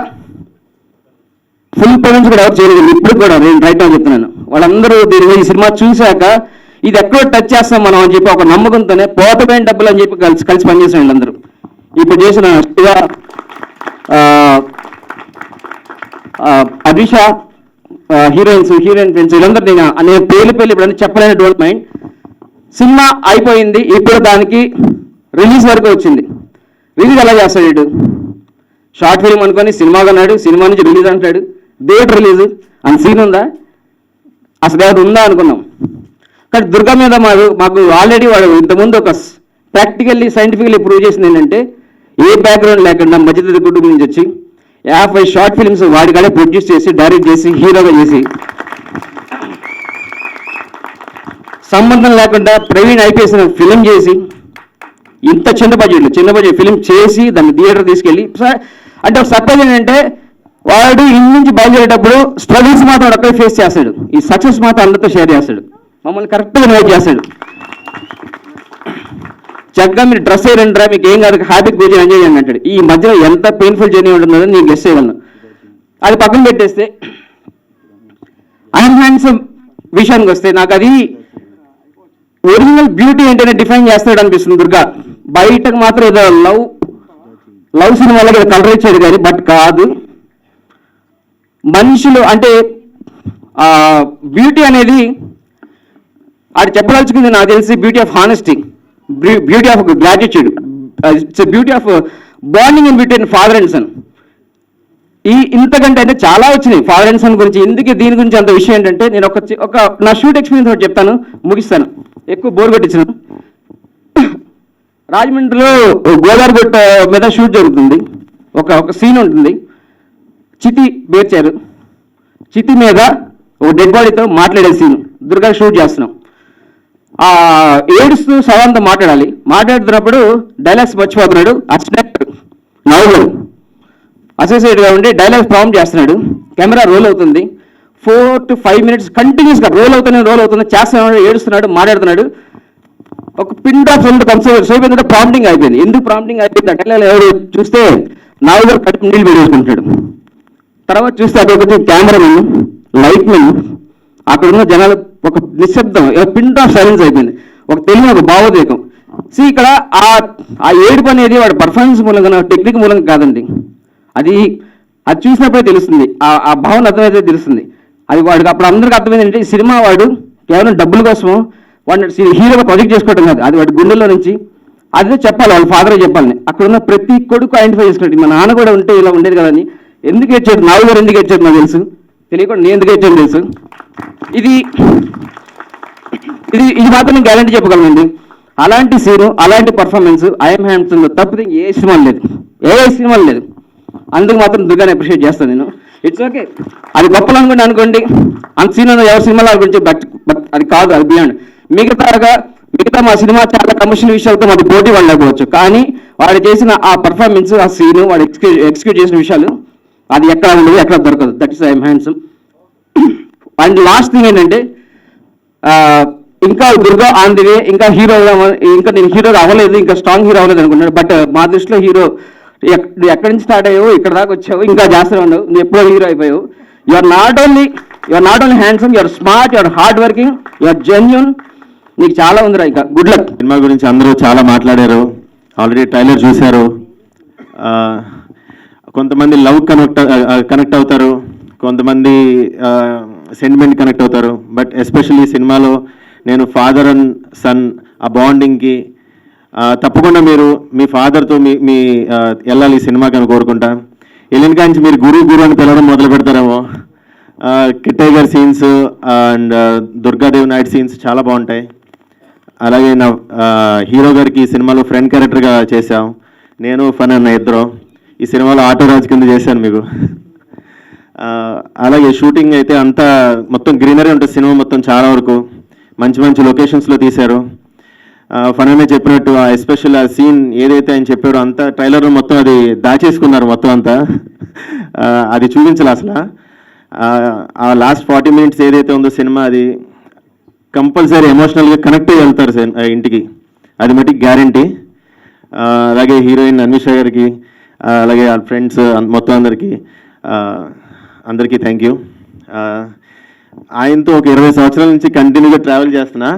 ఫుల్ పేమెంట్స్ కూడా ఎవరు చేయలేదు ఇప్పుడు కూడా. నేను రైట్ అని చెప్తున్నాను. వాళ్ళందరూ ఈ సినిమా చూశాక ఇది ఎక్కడో టచ్ చేస్తాం మనం అని చెప్పి ఒక నమ్మకంతోనే పోతపోయిన డబ్బులు అని చెప్పి కలిసి పనిచేసిన వీళ్ళందరూ. ఇప్పుడు చేసిన శివ, అభిష, హీరోయిన్ ఫ్రెండ్స్, వీళ్ళందరూ నేను పేర్లు ఇప్పుడు అన్నీ చెప్పలేని డోంట్ మైండ్. సినిమా అయిపోయింది, ఇప్పుడు దానికి రిలీజ్ వరకు వచ్చింది. రిలీజ్ ఎలా చేస్తాడు వీడు? షార్ట్ ఫిల్మ్ అనుకొని సినిమా కొన్నాడు, సినిమా నుంచి రిలీజ్ అంటాడు. డేట్ రిలీజ్ అని సీన్ ఉందా? అసలు అది ఉందా అనుకున్నాం. కానీ దుర్గా మీద మాకు ఆల్రెడీ వాడు ఇంతకుముందు ఒక ప్రాక్టికల్లీ సైంటిఫికల్లీ ప్రూవ్ చేసింది ఏంటంటే ఏ బ్యాక్గ్రౌండ్ లేకుండా మధ్యతరగతి కుటుంబం నుంచి వచ్చి 50 షార్ట్ ఫిల్మ్స్ వాడికాడే ప్రొడ్యూస్ చేసి డైరెక్ట్ చేసి హీరోగా చేసి సంబంధం లేకుండా ప్రవీణ్ ఐపీఎస్ ఫిలిం చేసి ఇంత చిన్న బడ్జెట్ ఫిలిం చేసి దాన్ని థియేటర్ తీసుకెళ్ళి అంటే ఒక సర్ప్రైజ్ ఏంటంటే వాడు ఇన్ని నుంచి బయలుదేరేటప్పుడు స్ట్రగుల్స్ మాత్రం ఒక్కడే ఫేస్ చేస్తాడు, ఈ సక్సెస్ మాత్రం అందరితో షేర్ చేస్తాడు, మమ్మల్ని కరెక్ట్గా ఇన్వైట్ చేస్తాడు. చక్కగా మీరు డ్రెస్ అయ్యారంటారా, మీకు ఏం కాదు, హ్యాపీగా కూర్చొని ఎంజాయ్ చేయండి అంటాడు. ఈ మధ్యలో ఎంత పెయిన్ఫుల్ జర్నీ ఉంటుందో నేను గెస్ చేయగలను. అది పక్కన పెట్టేస్తే ఐఎమ్ హ్యాండ్సమ్ విషయానికి వస్తే నాకు అది ఒరిజినల్ బ్యూటీ ఏంటనే డిఫైన్ చేస్తాడు అనిపిస్తుంది దుర్గా. బయటకు మాత్రం ఏదో లవ్ సినిమాలకి ఏదో కలర్ ఇచ్చాడు కానీ బట్ కాదు. మనుషులు అంటే బ్యూటీ అనేది అది చెప్పదలుచుకుంది నాకు తెలిసి beauty of honesty, beauty of gratitude, it's beauty of bonding in between father and son. ఇంతకంటే అంటే చాలా వచ్చినాయి ఫాదర్ అండ్ సన్ గురించి. ఎందుకు దీని గురించి అంత విషయం ఏంటంటే నేను ఒక నా షూట్ ఎక్స్పీరియన్స్ ఒకటి చెప్తాను, ముగిస్తాను. ఎక్కువ బోర్ కొట్టించాను. రాజమండ్రిలో గోదావరి గుట్ట మీద షూట్ జరుగుతుంది. ఒక సీన్ ఉంటుంది, చితి పేర్చారు, చితి మీద ఒక డెడ్ బాడీతో మాట్లాడే సీన్ దుర్గా షూట్ చేస్తున్నాం. ఏడుస్తూ సవాంతో మాట్లాడుతున్నప్పుడు డైలాగ్స్ మర్చిపోతున్నాడు. అసిస్టెంట్ నవ్వుడు అసోసియేట్గా ఉండి డైలాగ్స్ ప్రాంప్ట్ చేస్తున్నాడు. కెమెరా రోల్ అవుతుంది. 4 to 5 minutes కంటిన్యూస్గా రోల్ అవుతుంది చేస్తున్నాడు, ఏడుస్తున్నాడు, మాట్లాడుతున్నాడు. ఒక పిండ్ ఆఫ్ రెండు కన్సర్వేషన్ అయిపోయిందంటే ప్రాంప్టింగ్ అయిపోయింది. ఎందుకు ప్రాంప్టింగ్ అయిపోయింది అంటే ఎవరు చూస్తే నాలుగు కడుపు నీళ్ళు పెట్టేసుకుంటాడు. తర్వాత చూస్తే అదొకటి కెమెరామెన్, లైట్ మెన్, అక్కడ ఉన్న జనాలు ఒక నిశ్శబ్దం, పిండ్ ఆఫ్ సైలెన్స్ అయిపోయింది. ఒక తెలియని ఒక భావోద్వేగం. ఇక్కడ ఆ ఏడుపు అనేది వాడి పర్ఫార్మెన్స్ మూలంగా టెక్నిక్ మూలంగా కాదండి. అది చూసినప్పుడే తెలుస్తుంది, ఆ భావన అర్థమైతే తెలుస్తుంది. అది వాడికి అప్పుడు అందరికీ అర్థమైంది అంటే ఈ సినిమా వాడు కేవలం డబ్బుల కోసం వాడిని హీరోగా ప్రొజెక్ట్ చేసుకోవడం కాదు, అది వాడి గుండెల్లో నుంచి అదే చెప్పాలి, వాళ్ళ ఫాదరే చెప్పాలని. అక్కడ ఉన్న ప్రతి కొడుకు ఐడెంటిఫై చేసుకున్నట్టు మా నాన్న కూడా ఉంటే ఇలా ఉండేది కదని. ఎందుకు ఏడ్చాడు నాలుగు గారు, ఎందుకు ఏడ్చాడు నాకు తెలుసు, తెలియకుండా నేను ఎందుకు ఏడ్చాను తెలుసు. ఇది మాత్రం నేను గ్యారంటీ చెప్పగలనండి. అలాంటి సీను, అలాంటి పర్ఫార్మెన్స్ ఐఎమ్ హ్యాండ్సమ్ తప్పితే ఏ సినిమాలు లేదు. అందుకు మాత్రం దుర్గాని అప్రిషియేట్ చేస్తాను నేను. ఇట్స్ ఓకే, అది గొప్పలు అనుకోండి, అంత సీన్ ఎవరి సినిమాల గురించి, బట్ అది కాదు, అది బియాండ్. మిగతా మా సినిమా చాలా కమర్షియల్ విషయాలతో మాకు పోటీ పడలేకపోవచ్చు, కానీ వాడు చేసిన ఆ పర్ఫార్మెన్స్, ఆ సీను, వాడు ఎక్స్క్యూట్ చేసిన విషయాలు అది ఎక్కడ ఉండదు, ఎక్కడ దొరకదు. That is I'm handsome. And last thing ఏంటంటే ఇంకా దుర్గా ఆన్ ది వే, ఇంకా నేను హీరోగా అవ్వలేదు, ఇంకా స్ట్రాంగ్ హీరో అవ్వలేదు అనుకున్నాడు. బట్ మా దృష్టిలో హీరో ఎక్కడి నుంచి స్టార్ట్ అయ్యావు, ఇక్కడ దాకా వచ్చావు, ఇంకా చేస్తూనే ఉన్నావు, నువ్వు ఎప్పుడో హీరో అయిపోయావు. You are not only handsome, you are smart, you are hard working, you are genuine. నీకు చాలా ఉందిరా, ఇంకా గుడ్ లక్. సినిమా గురించి అందరూ చాలా మాట్లాడారు, ఆల్రెడీ ట్రైలర్ చూశారు. కొంతమంది లవ్ కనెక్ట్ అవుతారు, కొంతమంది సెంటిమెంట్ కనెక్ట్ అవుతారు. బట్ ఎస్పెషల్లీ సినిమాలో నేను ఫాదర్ అండ్ సన్ ఆ బాండింగ్కి తప్పకుండా మీరు మీ ఫాదర్తో మీ వెళ్ళాలి ఈ సినిమాకి అని కోరుకుంటా. వెళ్ళిన కాంచి మీరు గురు అని పిలవడం మొదలు పెడతారేమో. కిట్టయ్య గారి scenes and Durgadevi Naidu scenes చాలా బాగుంటాయి. అలాగే నా హీరో గారికి ఈ సినిమాలో ఫ్రెండ్ క్యారెక్టర్గా చేశాం. నేను ఫన్ అన్న ఇద్దరు ఈ సినిమాలో ఆటో రాజు కింద చేశాను మీకు. అలాగే షూటింగ్ అయితే అంతా మొత్తం గ్రీనరీ ఉంటుంది సినిమా మొత్తం, చాలా వరకు మంచి లొకేషన్స్లో తీశారు. ఫనమే చెప్పినట్టు ఎస్పెషల్ ఆ సీన్ ఏదైతే ఆయన చెప్పారో అంతా ట్రైలర్లో మొత్తం అది దాచేసుకున్నారు మొత్తం అంతా. అది చూపించాలి అసలు. ఆ లాస్ట్ 40 minutes ఏదైతే ఉందో సినిమా, అది కంపల్సరీ ఎమోషనల్గా కనెక్ట్ అయ్యి వెళ్తారు ఇంటికి, అది మటుకు గ్యారంటీ. అలాగే హీరోయిన్ అన్విష గారికి, అలాగే వాళ్ళ ఫ్రెండ్స్ మొత్తం అందరికీ థ్యాంక్ యూ. ఆయనతో ఒక 20 సంవత్సరాల నుంచి కంటిన్యూగా ట్రావెల్ చేస్తున్నా.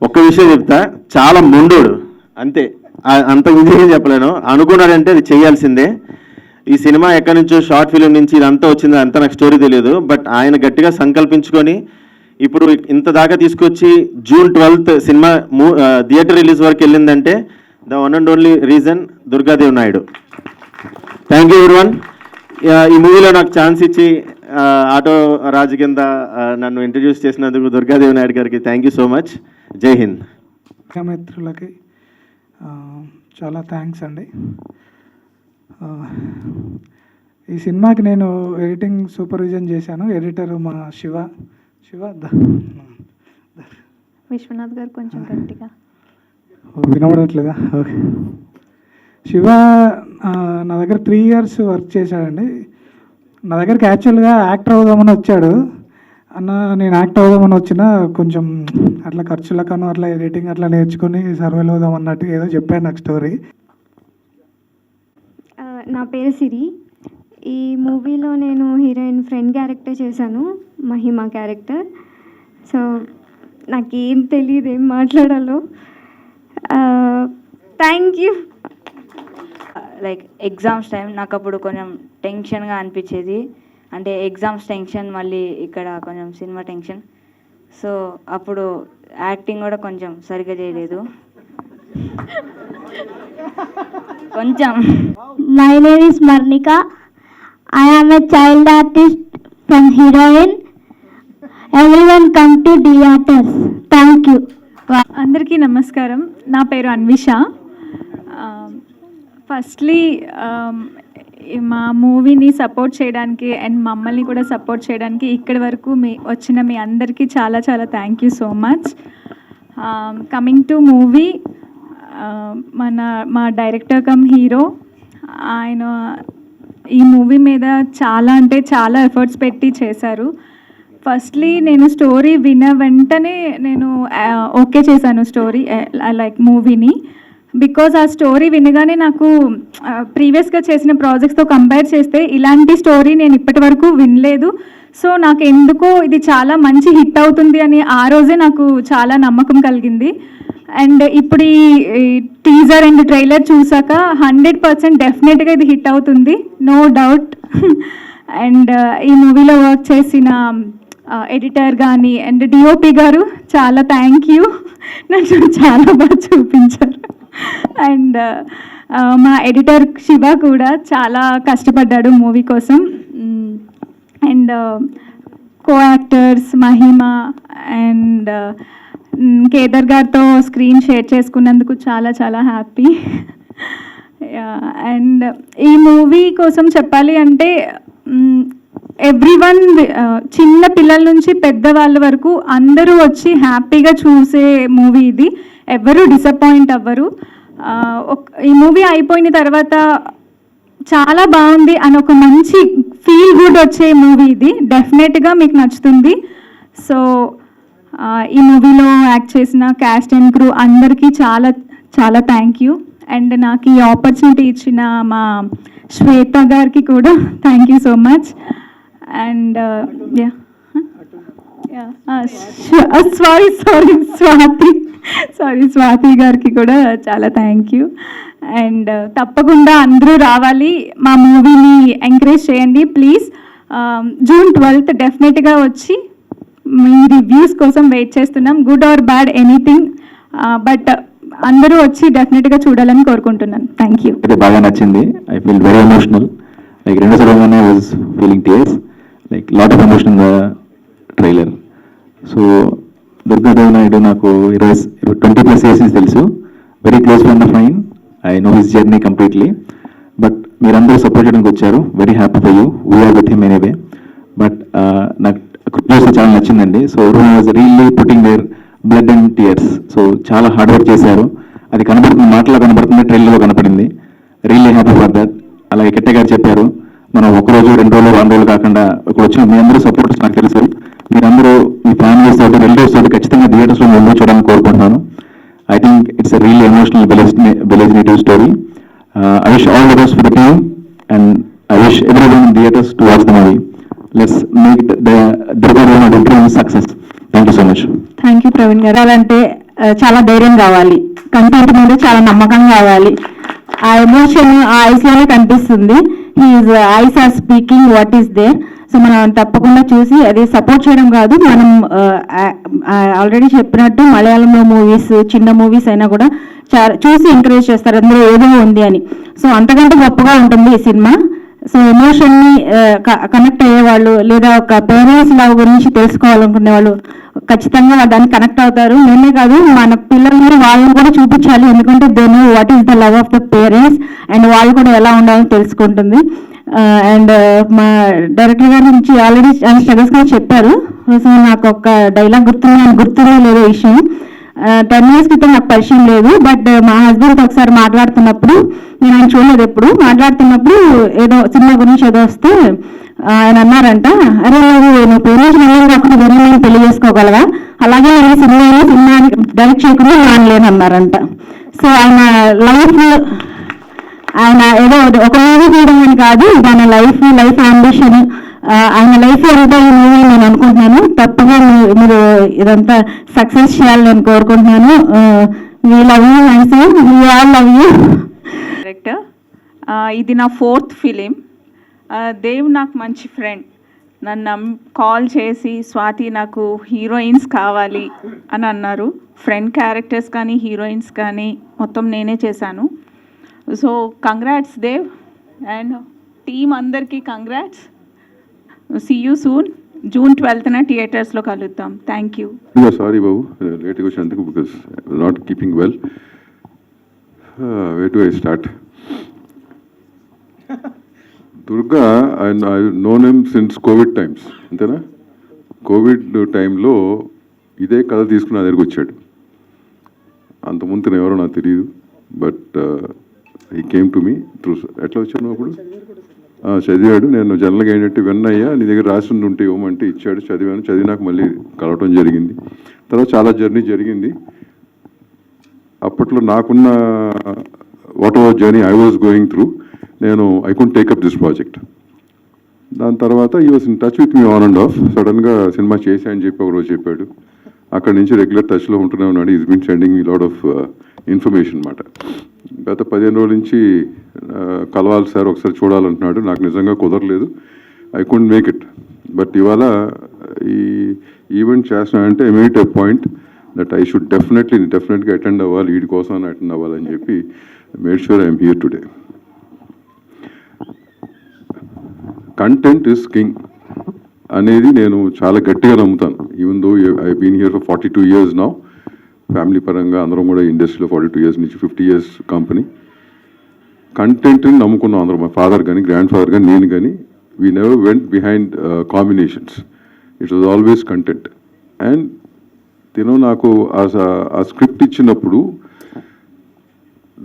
ఒక్క విషయం చెప్తా, చాలా మొండోడు అంతే, అంత విజయం చెప్పలేను. అనుకున్నాడంటే అది చేయాల్సిందే. ఈ సినిమా ఎక్కడి నుంచో షార్ట్ ఫిలిం నుంచి ఇదంతా వచ్చింది, అంతా నాకు స్టోరీ తెలియదు. బట్ ఆయన గట్టిగా సంకల్పించుకొని ఇప్పుడు ఇంత దాకా తీసుకొచ్చి June 12th cinema theatre release వరకు వెళ్ళిందంటే the one and only reason Durgadevi Naidu. Thank you everyone. ఈ మూవీలో నాకు ఛాన్స్ ఇచ్చి ఆటో రాజు కింద నన్ను ఇంట్రడ్యూస్ చేసినందుకు దుర్గాదేవి నాయుడు గారికి థ్యాంక్ యూ సో మచ్. జై హింద్. మిత్రులకి చాలా థ్యాంక్స్ అండి. ఈ సినిమాకి నేను ఎడిటింగ్ సూపర్విజన్ చేశాను. ఎడిటర్ మా శివ విశ్వనాథ్ గారు కొంచెం గట్టిగా వినబడట్లేదా? ఓకే. శివ నా దగ్గర 3 years వర్క్ చేశాడండి. నా దగ్గరికి యాక్చువల్గా యాక్టర్ అవుదామని వచ్చాడు. అన్న నేను యాక్ట్ అవుదామని వచ్చినా కొంచెం అట్లా ఖర్చులకను అట్లా ఎడిటింగ్ అట్లా నేర్చుకుని సర్వేలు అవుదాం అన్నట్టు ఏదో చెప్పాను నాకు స్టోరీ. నా పేరు సిరి. ఈ మూవీలో నేను హీరోయిన్ ఫ్రెండ్ క్యారెక్టర్ చేశాను, మహిమ క్యారెక్టర్. సో నాకేం తెలియదు ఏం మాట్లాడాలో. Thank you. Like exams time నాకు అప్పుడు కొంచెం టెన్షన్గా అనిపించేది. అంటే ఎగ్జామ్స్ టెన్షన్, మళ్ళీ ఇక్కడ కొంచెం సినిమా టెన్షన్. సో అప్పుడు యాక్టింగ్ కూడా కొంచెం సరిగ్గా చేయలేదు కొంచెం. My name is Marnika. I am a child artist from heroine. Everyone come to theatres. Thank you. అందరికీ నమస్కారం. నా పేరు అన్విష. ఫస్ట్లీ మా మూవీని సపోర్ట్ చేయడానికి అండ్ మమ్మల్ని కూడా సపోర్ట్ చేయడానికి ఇక్కడి వరకు వచ్చిన మీ అందరికీ చాలా చాలా thank you so much. Coming to movie, మా డైరెక్టర్ కమ్ హీరో ఆయన ఈ మూవీ మీద చాలా అంటే చాలా ఎఫర్ట్స్ పెట్టి చేశారు. ఫస్ట్లీ నేను స్టోరీ విన్న వెంటనే నేను ఓకే చేశాను స్టోరీ లైక్ మూవీని. బికాజ్ ఆ స్టోరీ వినగానే నాకు ప్రీవియస్గా చేసిన ప్రాజెక్ట్స్తో కంపేర్ చేస్తే ఇలాంటి స్టోరీ నేను ఇప్పటి వరకు వినలేదు. సో నాకు ఎందుకో ఇది చాలా మంచి హిట్ అవుతుంది అని ఆ రోజే నాకు చాలా నమ్మకం కలిగింది. అండ్ ఇప్పుడు ఈ టీజర్ అండ్ ట్రైలర్ చూసాక 100% డెఫినెట్గా ఇది హిట్ అవుతుంది, నో డౌట్. అండ్ ఈ మూవీలో వర్క్ చేసిన ఎడిటర్ కానీ అండ్ డిఓపి గారు చాలా థ్యాంక్ యూ, నాకు చాలా బాగా చూపించారు. అండ్ మా ఎడిటర్ శివ కూడా చాలా కష్టపడ్డాడు మూవీ కోసం. And co actors Mahima and Kedar గారితో స్క్రీన్ షేర్ చేసుకున్నందుకు చాలా చాలా హ్యాపీ. అండ్ ఈ మూవీ కోసం చెప్పాలి అంటే ఎవ్రీవన్, చిన్న పిల్లల నుంచి పెద్దవాళ్ళ వరకు అందరూ వచ్చి హ్యాపీగా చూసే మూవీ ఇది. ఎవరు డిసప్పాయింట్ అవ్వరు. ఈ మూవీ అయిపోయిన తర్వాత చాలా బాగుంది అని ఒక మంచి ఫీల్ గుడ్ వచ్చే మూవీ ఇది. డెఫినెట్గా మీకు నచ్చుతుంది. సో ఈ మూవీలో యాక్ట్ చేసిన క్యాస్ట్ అండ్ క్రూ అందరికీ చాలా చాలా థ్యాంక్ యూ. అండ్ నాకు ఈ ఆపర్చునిటీ ఇచ్చిన మా శ్వేత గారికి కూడా thank you so much. And Swathi గారికి కూడా చాలా థ్యాంక్ యూ. అండ్ తప్పకుండా అందరూ రావాలి, మా మూవీని ఎంకరేజ్ చేయండి ప్లీజ్. June 12th డెఫినెట్గా వచ్చి మీ రివ్యూస్ కోసం వెయిట్ చేస్తున్నాం, good or bad anything, but అందరూ వచ్చి డెఫినెట్గా చూడాలని కోరుకుంటున్నాను. Thank you. బాగా నచ్చింది. I feel very emotional. Like రెండు సార్లు was feeling tears, like lot of emotion in the trailer. So Durgadev Naidu నాకు 20+ years తెలుసు, very close friend of mine. I know his journey completely. But మీరందరూ సపోర్ట్ చేయడానికి వచ్చారు, very happy for you. We are with him anyway. But నాకు చూస్తే చాలా నచ్చిందండి. So every was really putting their blood and tears. So చాలా హార్డ్ వర్క్ చేశారు. అది కనబడుతుంది, మాటలో కనబడుతుంది, ట్రైలర్లో కనపడింది. Really happy for that. అలాగే కెట్టే గారు చెప్పారు, మనం 1 రోజు 2 రోజులు 1 రోజులు కాకుండా ఇక్కడ వచ్చిన మీ అందరూ సపోర్ట్స్ నాకు తెలుసు. మీరందరూ మీ ఫ్యామిలీస్ తోటి రిలేటివ్స్ తోటి ఖచ్చితంగా థియేటర్స్లో ముందు చూడాలని కోరుకుంటున్నాను. I think it's a really emotional village story. I wish all the best for the team and I wish everyone in theaters to watch the movie. Let's make the Durga Dev success. Thank you so much. Thank you Praveen గారు. అంటే చాలా ధైర్యం కావాలి, కంటెంట్ మీద చాలా నమ్మకం కావాలి. ఆ ఎమోషన్ ఆ ఐస్లోనే కనిపిస్తుంది. His eyes are speaking what is there. So మనం తప్పకుండా చూసి అది సపోర్ట్ చేయడం కాదు, మనం ఆల్రెడీ చెప్పినట్టు మలయాళంలో మూవీస్, చిన్న మూవీస్ అయినా కూడా చూసి ఎంకరేజ్ చేస్తారు, అందులో ఏదో ఉంది అని. సో అంతకంటే గొప్పగా ఉంటుంది ఈ సినిమా. సో ఎమోషన్ని కనెక్ట్ అయ్యేవాళ్ళు లేదా ఒక పేరెంట్స్ లవ్ గురించి తెలుసుకోవాలనుకునే వాళ్ళు ఖచ్చితంగా దాన్ని కనెక్ట్ అవుతారు. నేనే కాదు, మన పిల్లల్ని వాళ్ళని కూడా చూపించాలి. ఎందుకంటే they know what is the love of the parents and వాళ్ళు కూడా ఎలా ఉండాలని తెలుసుకుంటుంది. అండ్ మా డైరెక్టర్ గారి నుంచి ఆల్రెడీ స్ట్రగల్స్ కూడా చెప్పారు. సో నాకు ఒక డైలాగ్ గుర్తుందో లేదో విషయం, 10 years క్రితం నాకు పరిచయం లేదు. బట్ మా హస్బెండ్తో ఒకసారి మాట్లాడుతున్నప్పుడు, నేను ఆయన చూడలేదు ఎప్పుడు, మాట్లాడుతున్నప్పుడు ఏదో సినిమా గురించి ఏదో వస్తే ఆయన అన్నారంట, అరే నువ్వు పేరెంట్స్ వెళ్ళి కాకుండా వేరే నేను పెళ్లి చేసుకోగలవా, అలాగే నేను సినిమా డైరెక్ట్ చేయకుండా మానలేను అన్నారంట. సో ఆయన లైఫ్, ఆయన ఏదో ఒక మూవీ చేయడం అని కాదు, ఆయన లైఫ్ అంబిషన్, ఆయన లైఫ్ అంతా ఈ మూవీ నేను అనుకుంటున్నాను. తప్పగా మీరు ఇదంతా సక్సెస్ చేయాలని నేను కోరుకుంటున్నాను. We love you and we all love you. Director, ఇది నా 4th ఫిలిం. దేవ్ నాకు మంచి ఫ్రెండ్. నన్ను కాల్ చేసి స్వాతి నాకు హీరోయిన్స్ కావాలి అని అన్నారు. ఫ్రెండ్ క్యారెక్టర్స్ కానీ హీరోయిన్స్ కానీ మొత్తం నేనే చేశాను. So congrats Dev and team అందరికీ congrats. See you soon. June 12th థియేటర్స్లో కలుద్దాం. Thank you. సారీ బాబు, లేట్గా వచ్చినందుకు, because not keeping well. Wear do I start? Durga, I known him since Covid times, అంతేనా? కోవిడ్ టైంలో ఇదే కథ తీసుకుని నా దగ్గరికి వచ్చాడు. అంతకుముందు ఎవరో నాకు తెలియదు, but he came to me through. ఎట్లా వచ్చాను అప్పుడు? చదివాడు. నేను జనరల్గా ఏంటంటే వెన్నయ్య నీ దగ్గర రాసి ఉంటే ఇవ్వమంటే ఇచ్చాడు, చదివాను. చదివినాక మళ్ళీ కలవటం జరిగింది. తర్వాత చాలా జర్నీ జరిగింది. అప్పట్లో నాకున్న whatever journey I was going through, నేను I could take up this project. దాని తర్వాత ఈ was in touch with me on and off. సడన్గా సినిమా చేశా అని చెప్పి ఒకరోజు చెప్పాడు. అక్కడి నుంచి రెగ్యులర్ టచ్లో ఉంటూనే ఉన్నాడు. Is been sending me lot of information అన్నమాట. గత 15 రోజుల నుంచి కలవాలి సార్, ఒకసారి చూడాలంటున్నాడు. నాకు నిజంగా కుదరలేదు, I could make it. But ఇవాళ ఈ ఈవెంట్ చేస్తున్నానంటే I made a point that I should definitely attend అవ్వాలి, వీడి కోసం అటెండ్ అవ్వాలని చెప్పి made sure I'm here today. Content is king అనేది నేను చాలా గట్టిగా నమ్ముతాను. Even though I been here for 42 years now. Family పరంగా అందరం కూడా ఇండస్ట్రీలో 42 years నుంచి 50 years కంపెనీ. కంటెంట్ని నమ్ముకున్నాం అందరం, మా ఫాదర్ కానీ గ్రాండ్ ఫాదర్ కానీ నేను కానీ. We never went behind combinations, it was always content. And నాకు ఆ స్క్రిప్ట్ ఇచ్చినప్పుడు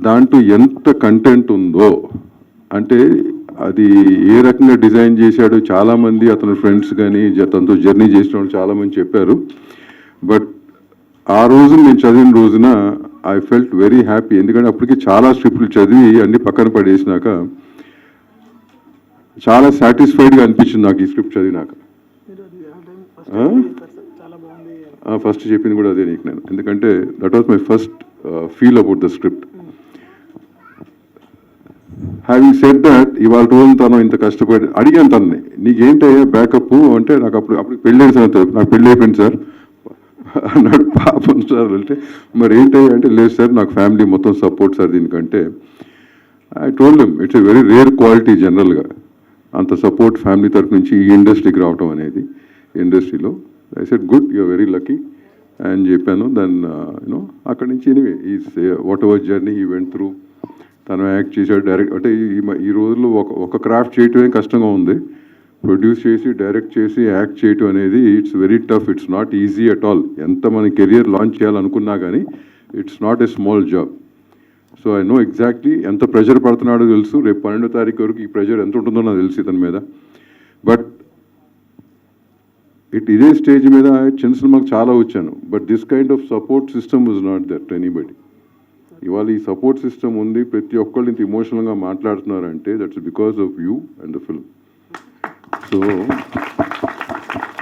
దాంట్లో ఎంత కంటెంట్ ఉందో, అంటే అది ఏ రకంగా డిజైన్ చేశాడో చాలామంది అతని ఫ్రెండ్స్ కానీ తనతో జర్నీ చేసిన వాళ్ళు చాలామంది చెప్పారు. బట్ ఆ రోజు నేను చదివిన రోజున ఐ ఫెల్ట్ వెరీ హ్యాపీ. ఎందుకంటే అప్పటికి చాలా స్క్రిప్ట్లు చదివి అన్ని పక్కన పడేసినాక చాలా సాటిస్ఫైడ్గా అనిపించింది నాకు ఈ స్క్రిప్ట్ చదివినాక. ఫస్ట్ చెప్పింది కూడా అదే నీకు నేను, ఎందుకంటే that was my first feel about the script. Having said that, ఇవాళ రోజు తను ఇంత కష్టపడి అడిగాను తనని, నీకేంటయ్యా బ్యాకప్ అంటే, నాకు అప్పుడు పెళ్ళైన సార్, నాకు పెళ్ళి అయిపోయింది సార్ అన్నాడు. పాపం సార్ అంటే మరి ఏంటయ్యా అంటే, లేదు సార్ నాకు ఫ్యామిలీ మొత్తం సపోర్ట్ సార్ దీనికంటే. I told him it's a very rare quality జనరల్గా అంత సపోర్ట్ ఫ్యామిలీ తరఫు నుంచి ఈ ఇండస్ట్రీకి రావటం అనేది. ఇండస్ట్రీలో I said good, you're very lucky అని చెప్పాను. దెన్ అక్కడి నుంచి anyway is whatever journey he went through. తను యాక్ట్ చేశాడు, డైరెక్ట్ అంటే ఈ రోజుల్లో ఒక క్రాఫ్ట్ చేయటమే కష్టంగా ఉంది. ప్రొడ్యూస్ చేసి డైరెక్ట్ చేసి యాక్ట్ చేయటం అనేది it's very tough, it's not easy at all. ఎంత మన కెరియర్ లాంచ్ చేయాలనుకున్నా కానీ it's not a small job. So I know exactly ఎంత ప్రెషర్ పడుతున్నాడో తెలుసు. రేపు 12వ తారీఖు వరకు ఈ ప్రెషర్ ఎంత ఉంటుందో నాకు తెలుసు ఇతని మీద. బట్ ఇదే స్టేజ్ మీద చిన్న సినిమాకు చాలా వచ్చాను, but this kind of support system was not that to anybody. ఇవాళ ఈ సపోర్ట్ సిస్టమ్ ఉంది, ప్రతి ఒక్కళ్ళు ఇంత ఇమోషనల్గా మాట్లాడుతున్నారంటే that's because of you and the film. So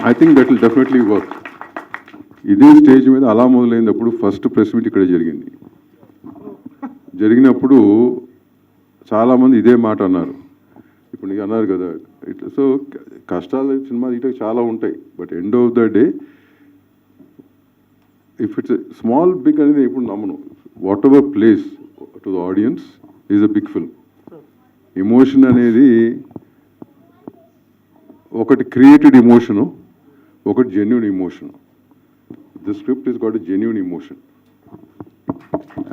I think that will definitely work. ఇదే స్టేజ్ మీద అలా మొదలైనప్పుడు ఫస్ట్ ప్రెస్ మీట్ ఇక్కడ జరిగింది. జరిగినప్పుడు చాలామంది ఇదే మాట అన్నారు, ఇప్పుడు నీకు అన్నారు కదా ఇట్లా. సో కష్టాలు సినిమా ఇట్లా చాలా ఉంటాయి, but end of the day if it's small big అనేది ఇప్పుడు నమ్మను. Whatever place to the audience is a big film. Emotion అనేది ఒకటి క్రియేటెడ్ ఇమోషను, ఒకటి genuine emotion. The script is got a genuine emotion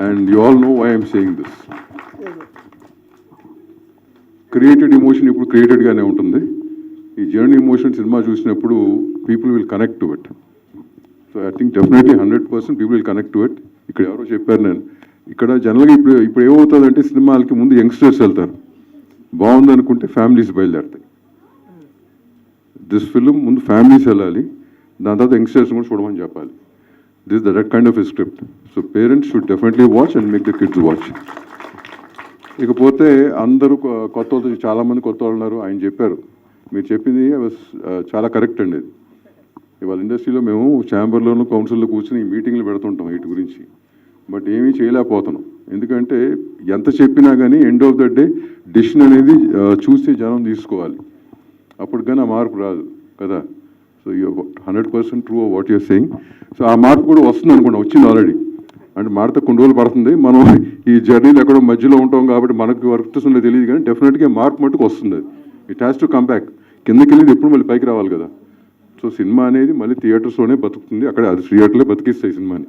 and you all know why I'm saying this. Created emotion ఇప్పుడు క్రియేటెడ్గానే ఉంటుంది. ఈ జెన్యున్ ఇమోషన్ సినిమా చూసినప్పుడు people will connect to it. So I think definitely 100% people will connect to it. ఇక్కడ ఎవరో చెప్పారు, నేను ఇక్కడ జనరల్గా ఇప్పుడు ఏమవుతుందంటే సినిమాలకి ముందు యంగ్స్టర్స్ వెళ్తారు, బాగుంది అనుకుంటే ఫ్యామిలీస్ బయలుదేరుతాయి. దిస్ ఫిల్మ్ ముందు ఫ్యామిలీస్ వెళ్ళాలి, దాని తర్వాత యంగ్స్టర్స్ కూడా చూడమని చెప్పాలి. This that kind of a script. So parents should definitely watch and make the kids watch. ఇకపోతే అందరూ కొత్త వాళ్ళు, చాలామంది కొత్త వాళ్ళు ఉన్నారు. ఆయన చెప్పారు, మీరు చెప్పింది చాలా కరెక్ట్ అండి. అది ఇవాళ ఇండస్ట్రీలో మేము ఛాంబర్లోనూ కౌన్సిల్లో కూర్చొని మీటింగ్లు పెడుతుంటాం వీటి గురించి, బట్ ఏమీ చేయలేకపోతున్నాం. ఎందుకంటే ఎంత చెప్పినా కానీ end of the day decision అనేది చూసి జనం తీసుకోవాలి, అప్పుడు కానీ ఆ మార్పు రాదు కదా. So you 100% true what you're saying. So ఆ మార్పు కూడా వస్తుంది అనుకోండి, వచ్చింది ఆల్రెడీ. అంటే మారితే కొన్ని రోజులు పడుతుంది, మనం ఈ జర్నీలో ఎక్కడో మధ్యలో ఉంటాం కాబట్టి మనకు వర్క్ ఉందో తెలియదు, కానీ డెఫినెట్గా మార్పు మట్టుకు వస్తుంది. అది it has to come back. కిందకి వెళ్ళేది ఎప్పుడు మళ్ళీ పైకి రావాలి కదా. సో సినిమా అనేది మళ్ళీ థియేటర్స్లోనే బతుకుతుంది, అక్కడ అది థియేటర్లే బతికిస్తాయి సినిమాని.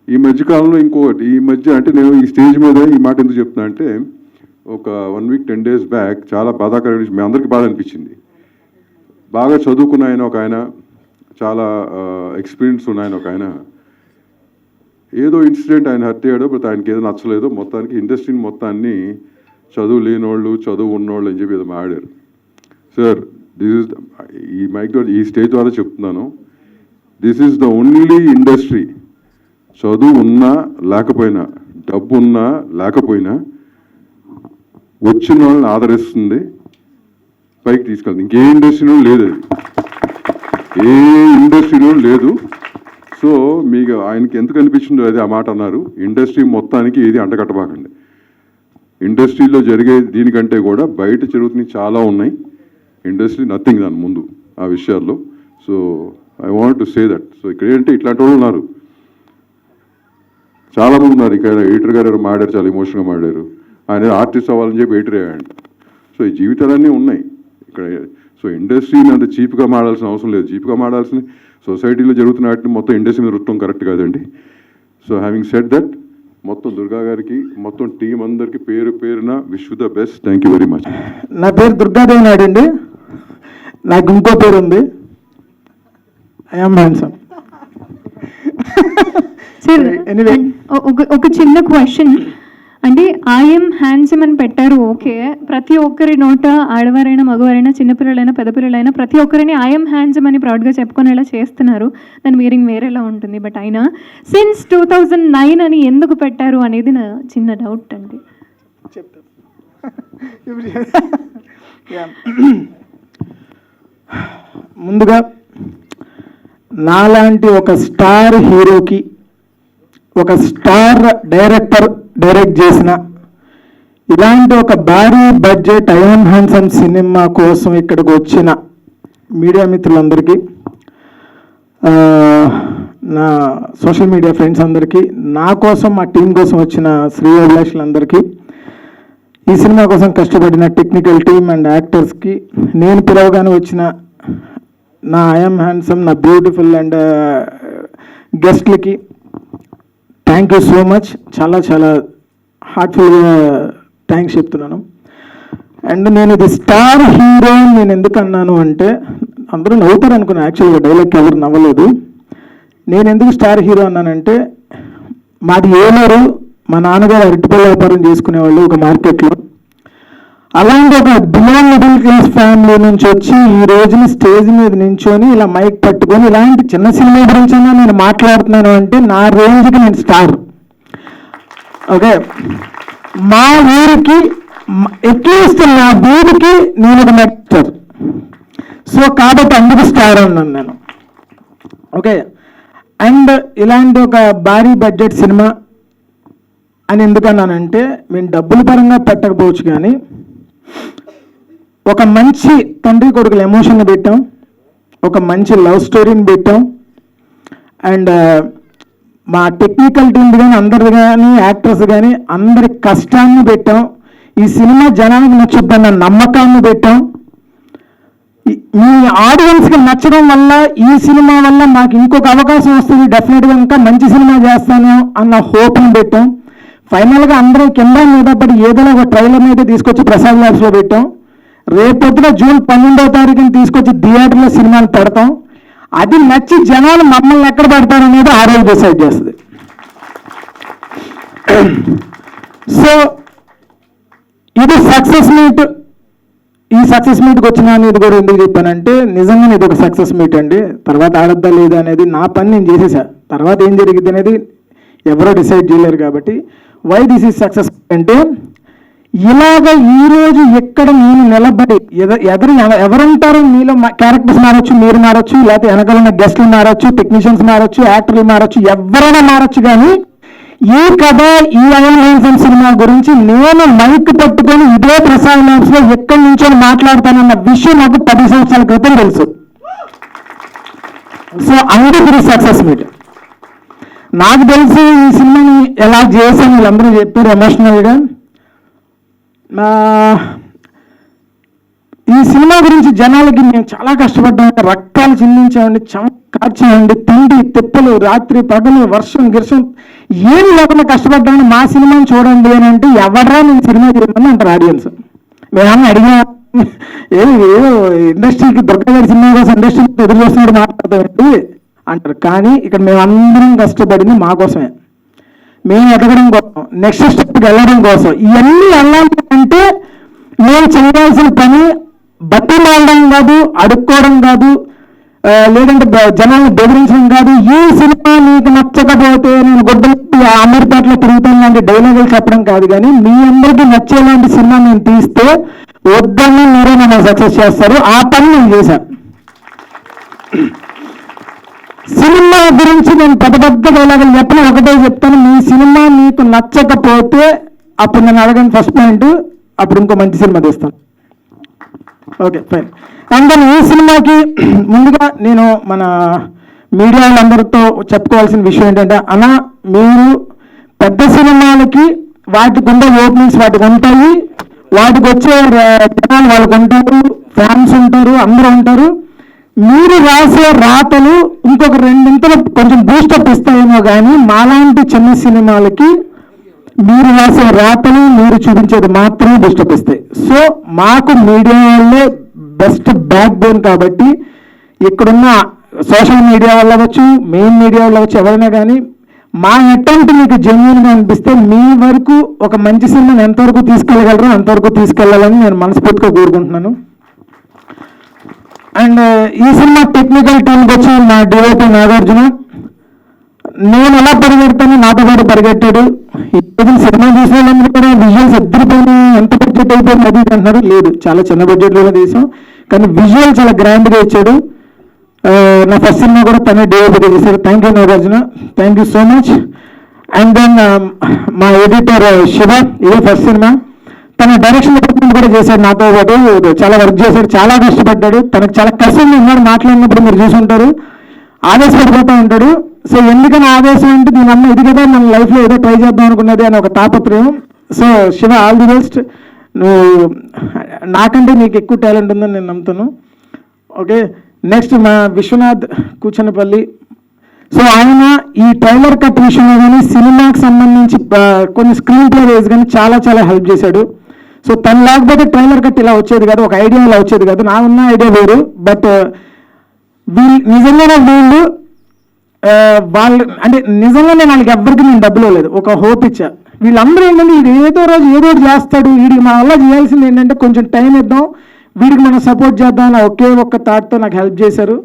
ఈ మధ్యకాలంలో ఇంకొకటి, ఈ మధ్య అంటే నేను ఈ స్టేజ్ మీద ఈ మాట ఎందుకు చెప్తున్నా అంటే, ఒక 1 week 10 days బ్యాక్ చాలా బాధాకరమైన, మీ అందరికీ బాధ అనిపించింది. బాగా చదువుకున్న ఆయన ఒక ఆయన, చాలా ఎక్స్పీరియన్స్ ఉన్న ఆయన ఒక ఆయన, ఏదో ఇన్సిడెంట్ ఆయన హత్య అయ్యాడో, బట్ ఆయనకి ఏదో నచ్చలేదో, మొత్తానికి ఇండస్ట్రీని మొత్తాన్ని చదువు లేనోళ్ళు చదువు ఉన్నోళ్ళు అని చెప్పి ఏదో మాడారు. సార్, దిస్ ఇస్ ఈ మైక్ ద్వారా ఈ స్టేజ్ ద్వారా చెప్తున్నాను, this is the only industry చదువు ఉన్నా లేకపోయినా, డబ్బు ఉన్నా లేకపోయినా వచ్చిన వాళ్ళని ఆదరిస్తుంది, పైకి తీసుకెళ్తుంది. ఇంకే ఇండస్ట్రీలో లేదు, అది ఏ ఇండస్ట్రీలో లేదు. సో మీకు ఆయనకి ఎందుకు అనిపించిందో అది ఆ మాట అన్నారు. ఇండస్ట్రీ మొత్తానికి ఏది అంటకట్టబాకండి. ఇండస్ట్రీలో జరిగే దీనికంటే కూడా బయట జరుగుతున్నాయి చాలా ఉన్నాయి. ఇండస్ట్రీ నథింగ్ దాని ముందు ఆ విషయాల్లో. So I want to say that. So ఇక్కడ ఏంటంటే ఇట్లాంటి వాళ్ళు ఉన్నారు, చాలామంది ఉన్నారు. ఇక్కడ ఎడిటర్ గారు మాడారు, చాలా ఎమోషన్గా మాడారు. ఆయన ఆర్టిస్ట్ అవ్వాలని చెప్పి ఎడిటర్ అయ్యాడు. సో ఈ జీవితాలన్నీ ఉన్నాయి ఇక్కడ. సో ఇండస్ట్రీని అంత చీప్గా మాడాల్సిన అవసరం లేదు. చీప్గా మాడాల్సిన సొసైటీలో జరుగుతున్న వాటిని మొత్తం ఇండస్ట్రీ మీద రుట్టడం కరెక్ట్ కాదండి. సో హ్యావింగ్ సెడ్ దట్, మొత్తం దుర్గా గారికి, మొత్తం టీం అందరికీ పేరు పేరున wish the best. Thank you very much. నా పేరు దుర్గాదేవి నాయుడు అండి. నాకు ఇంకో పేరు ఉంది, ఐఎమ్ హ్యాండ్సమ్. సార్, ఎనీవే ఒక చిన్న క్వశ్చన్. అంటే ఐఎమ్ హ్యాండ్సమ్ అని పెట్టారు, ఓకే. ప్రతి ఒక్కరి నోట, ఆడవారైనా మగవారైనా చిన్నపిల్లలైనా పెద్దపిల్లలైనా ప్రతి ఒక్కరిని ఐఎమ్ హ్యాండ్సమ్ అని ప్రౌడ్గా చెప్పుకునేలా చేస్తున్నారు. దాని మీరింగ్ వేరేలా ఉంటుంది. బట్ అయినా సిన్స్ 2009 అని ఎందుకు పెట్టారు అనేది నా చిన్న డౌట్ అండి. చెప్తాను. ముందుగా నాలాంటి ఒక స్టార్ హీరోకి ఒక స్టార్ డైరెక్టర్ డైరెక్ట్ చేసిన ఇలాంటి ఒక భారీ బడ్జెట్ ఐఎమ్ హ్యాండ్సమ్ సినిమా కోసం ఇక్కడికి వచ్చిన మీడియా మిత్రులందరికీ, నా సోషల్ మీడియా ఫ్రెండ్స్ అందరికీ, నా కోసం మా టీం కోసం వచ్చిన శ్రీ అభిలాషులందరికీ, ఈ సినిమా కోసం కష్టపడిన టెక్నికల్ టీమ్ అండ్ యాక్టర్స్కి, నేను పిలవగానే వచ్చిన నా ఐఎమ్ హ్యాండ్సమ్, నా బ్యూటిఫుల్ అండ్ గెస్ట్లకి థ్యాంక్ యూ సో మచ్. చాలా చాలా హార్ట్ఫుల్గా థ్యాంక్స్ చెప్తున్నాను. అండ్ నేను ఇది స్టార్ హీరో నేను ఎందుకు అన్నాను అంటే, అందరూ నవ్వుతారు అనుకున్నాను. యాక్చువల్గా డైలాగ్ ఎవరు నవ్వలేదు. నేను ఎందుకు స్టార్ హీరో అన్నానంటే, మాది ఏలూరు, మా నాన్నగారు అరటిపళ్ళ వ్యాపారం చేసుకునేవాళ్ళు ఒక మార్కెట్లో. అలాంటి ఒక బిలో మిడిల్ క్లాస్ ఫ్యామిలీ నుంచి వచ్చి ఈ రోజుని స్టేజ్ మీద నించొని ఇలా మైక్ పట్టుకొని ఇలాంటి చిన్న సినిమా గురించి నేను మాట్లాడుతున్నాను అంటే నా రేంజ్కి నేను స్టార్. ఓకే, మా ఊరికి అట్లీస్ట్ నా ఊరికి నేను ఒక మెక్టర్. సో కాబట్టి అందుకు స్టార్ అన్నాను నేను. ఓకే, అండ్ ఇలాంటి ఒక భారీ బడ్జెట్ సినిమా అని ఎందుకన్నానంటే, మేము డబ్బుల పరంగా పెట్టకపోవచ్చు కానీ ఒక మంచి తండ్రి కొడుకుల ఎమోషన్ పెట్టాం, ఒక మంచి లవ్ స్టోరీని పెట్టాం, అండ్ మా టెక్నికల్ టీమ్ కానీ అందరిది కానీ యాక్టర్స్ కానీ అందరి కష్టాన్ని పెట్టాం. ఈ సినిమా జనానికి నచ్చుద్దన్న నమ్మకాన్ని పెట్టాం. మీ ఆడియన్స్కి నచ్చడం వల్ల ఈ సినిమా వల్ల నాకు ఇంకొక అవకాశం వస్తుంది, డెఫినెట్గా ఇంకా మంచి సినిమా చేస్తాను అన్న హోప్ని పెట్టాం. ఫైనల్గా అందరం కింద మీద పడి ఏదో ఒక ట్రైలర్ అయితే తీసుకొచ్చి ప్రసాద్ ల్యాబ్స్లో పెట్టాం. రేపొద్దున జూన్ 12వ తారీఖుని తీసుకొచ్చి థియేటర్లో సినిమాని పెడతాం. అది నచ్చి జనాలు మమ్మల్ని ఎక్కడ పెడతారు అనేది ఆ రోజు డిసైడ్ చేస్తుంది. సో ఇది సక్సెస్ మీట్. ఈ సక్సెస్ మీట్కి వచ్చిన అనేది కూడా ఎందుకు చెప్పానంటే నిజంగా ఇది ఒక సక్సెస్ మీట్ అండి. తర్వాత ఆడద్దా లేదా అనేది నా పని నేను చేసేసా. తర్వాత ఏం జరిగింది అనేది ఎవరో డిసైడ్ చేయలేరు. కాబట్టి వై దిస్ ఈజ్ సక్సెస్ అంటే ఇలాగ ఈరోజు ఎక్కడ నేను నిలబడి ఎవరుంటారో మీలో క్యారెక్టర్స్ మారచ్చు, మీరు మారచ్చు, లేకపోతే వెనకాల ఉన్న గెస్ట్లు మారచ్చు, టెక్నీషియన్స్ మారచ్చు, యాక్టర్లు మారచ్చు, ఎవరైనా మారచ్చు. కానీ ఈ కథ ఈ ఐఎమ్ హ్యాండ్సమ్ సినిమా గురించి నేను మైక్ పట్టుకొని ఇదే ప్రసాద్ ల్యాబ్స్ లో ఎక్కడి నుంచో మాట్లాడతానన్న విషయం నాకు 10 సంవత్సరాల క్రితం తెలుసు. సో అందుకు సక్సెస్ మీట్. నాకు తెలిసి ఈ సినిమాని ఎలా చేశాను వీళ్ళందరూ చెప్పారు ఎమోషనల్గా. ఈ సినిమా గురించి జనాలకి మేము చాలా కష్టపడ్డాం, రక్తాలు చిందించామండి, కార్చామండి, తిండి తిప్పలు, రాత్రి పగలు, వర్షం గిర్షం ఏం లేకుండా కష్టపడ్డామని మా సినిమాని చూడండి అని అంటే ఎవడరా నేను సినిమా చేయమని అంటారు ఆడియన్స్. మేమన్నా అడిగా ఏదో ఇండస్ట్రీకి దుర్గాగారి సినిమా కోసం ఇండస్ట్రీ ఎదురు చూస్తున్నాడు మాట్లాడతామండి అంటారు. కానీ ఇక్కడ మేమందరం కష్టపడింది మా కోసమే, మేము ఎదగడం కోసం, నెక్స్ట్ స్టెప్కి వెళ్ళడం కోసం. ఇవన్నీ వెళ్ళాలి అంటే మేము చేయాల్సిన పని బట్టి మారడం కాదు, అడుక్కోవడం కాదు, లేదంటే జనాలను బెదిరించడం కాదు. ఈ సినిమా మీకు నచ్చకపోతే నేను గుడ్డలు అమీర్పేటలో తిరుగుతాను లాంటి డైలాగులు చెప్పడం కాదు. కానీ మీ అందరికీ నచ్చేలాంటి సినిమా నేను తీస్తే వద్దని మీరే నన్ను సక్సెస్ చేస్తారు. ఆ పని నేను చేశాను. సినిమా గురించి నేను పెద్ద డైలాగులు చెప్పిన ఒకటే చెప్తాను, మీ సినిమా మీకు నచ్చకపోతే అప్పుడు నేను అడగను ఫస్ట్ పాయింట్, అప్పుడు ఇంకో మంచి సినిమా తీస్తాను. Okay fine. అండ్ దెన్ ఈ సినిమాకి ముందుగా నేను మన మీడియా వాళ్ళందరితో చెప్పుకోవాల్సిన విషయం ఏంటంటే, అన్న మీరు పెద్ద సినిమాలకి వాటికి ఉండే ఓపెనింగ్స్ వాటికి ఉంటాయి, వాటికి వచ్చే జనాలు వాళ్ళకు ఉంటారు, ఫ్యాన్స్ ఉంటారు, అందరూ ఉంటారు. మీరు రాసే రాతలు ఇంకొక 2 కొంచెం బూస్టప్ ఇస్తాయేమో కానీ మాలాంటి చిన్న సినిమాలకి మీరు రాసే రాతలు మీరు చూపించేది మాత్రమే బూస్టప్ ఇస్తాయి. సో మాకు మీడియా వాళ్ళే బెస్ట్ బ్యాక్ బోన్. కాబట్టి ఇక్కడున్న సోషల్ మీడియా వల్ల అవ్వచ్చు, మెయిన్ మీడియా వల్ల అవ్వచ్చు, ఎవరైనా కానీ మా అటెంప్ట్ మీకు జెన్యూన్గా అనిపిస్తే మీ వరకు ఒక మంచి సినిమాని ఎంతవరకు తీసుకెళ్ళగలరో అంతవరకు తీసుకెళ్ళాలని నేను మనస్ఫూర్తిగా కోరుకుంటున్నాను. అండ్ ఈ సినిమా టెక్నికల్ టీమ్కి వచ్చి మా డిఓపి నాగార్జున, నేను ఎలా పరిగెడతాను నాతో పాటు పరిగెట్టాడు. ఇప్పుడు సినిమా చూసిన వాళ్ళందరూ కూడా విజువల్స్ ఎద్దరిపోయినా ఎంత బడ్జెట్ అయిపోయింది అది అంటున్నారు. లేదు, చాలా చిన్న బడ్జెట్లోనే తీసాం, కానీ విజువల్ చాలా గ్రాండ్గా ఇచ్చాడు. నా ఫస్ట్ సినిమా కూడా తనే డిఓపిగా చేశాడు. Thank you Nagarjuna, thank you so much. And then మా ఎడిటర్ శివ, ఇదే ఫస్ట్ సినిమా, తన డైరెక్షన్ డిపార్ట్మెంట్ కూడా చేశాడు నాతో పాటు, చాలా వర్క్ చేశాడు, చాలా కష్టపడ్డాడు. తనకు చాలా కష్టంగా ఉన్నాడు, మాట్లాడినప్పుడు మీరు చూసి ఉంటారు, ఆవేశపడిపోతూ ఉంటాడు. సో ఎందుకని ఆవేశం అంటే దీని అమ్మ ఇది కదా మన లైఫ్లో ఏదో ట్రై చేద్దాం అనుకున్నది అని ఒక తాపత్రయం. So Shiva, all the best. నువ్వు నాకంటే నీకు ఎక్కువ టాలెంట్ ఉందని నేను నమ్ముతాను. ఓకే, నెక్స్ట్ మా విశ్వనాథ్ కూచనపల్లి. సో ఆయన ఈ ట్రైలర్ కట్ విషయంలో కానీ సినిమాకి సంబంధించి కొన్ని స్క్రీన్ ప్లే వేసి కానీ చాలా చాలా హెల్ప్ చేశాడు. సో తను లేకపోతే ట్రైలర్ కట్ ఇలా వచ్చేది కాదు, ఒక ఐడియా ఇలా వచ్చేది కాదు. నా ఉన్న ఐడియా వేరు, బట్ నిజంగానే వాళ్ళు అంటే నిజంగానే వాళ్ళకి ఎవ్వరికి నేను డబ్బులు లేదు, ఒక హోప్ ఇచ్చా. వీళ్ళందరూ ఏంటంటే వీడు ఏదో రోజు ఏదో చేస్తాడు, వీడికి మా వల్ల చేయాల్సింది ఏంటంటే కొంచెం టైం ఇద్దాం, వీడికి మనం సపోర్ట్ చేద్దాం అన్న ఒకే ఒక్క థాట్తో నాకు హెల్ప్ చేశారు.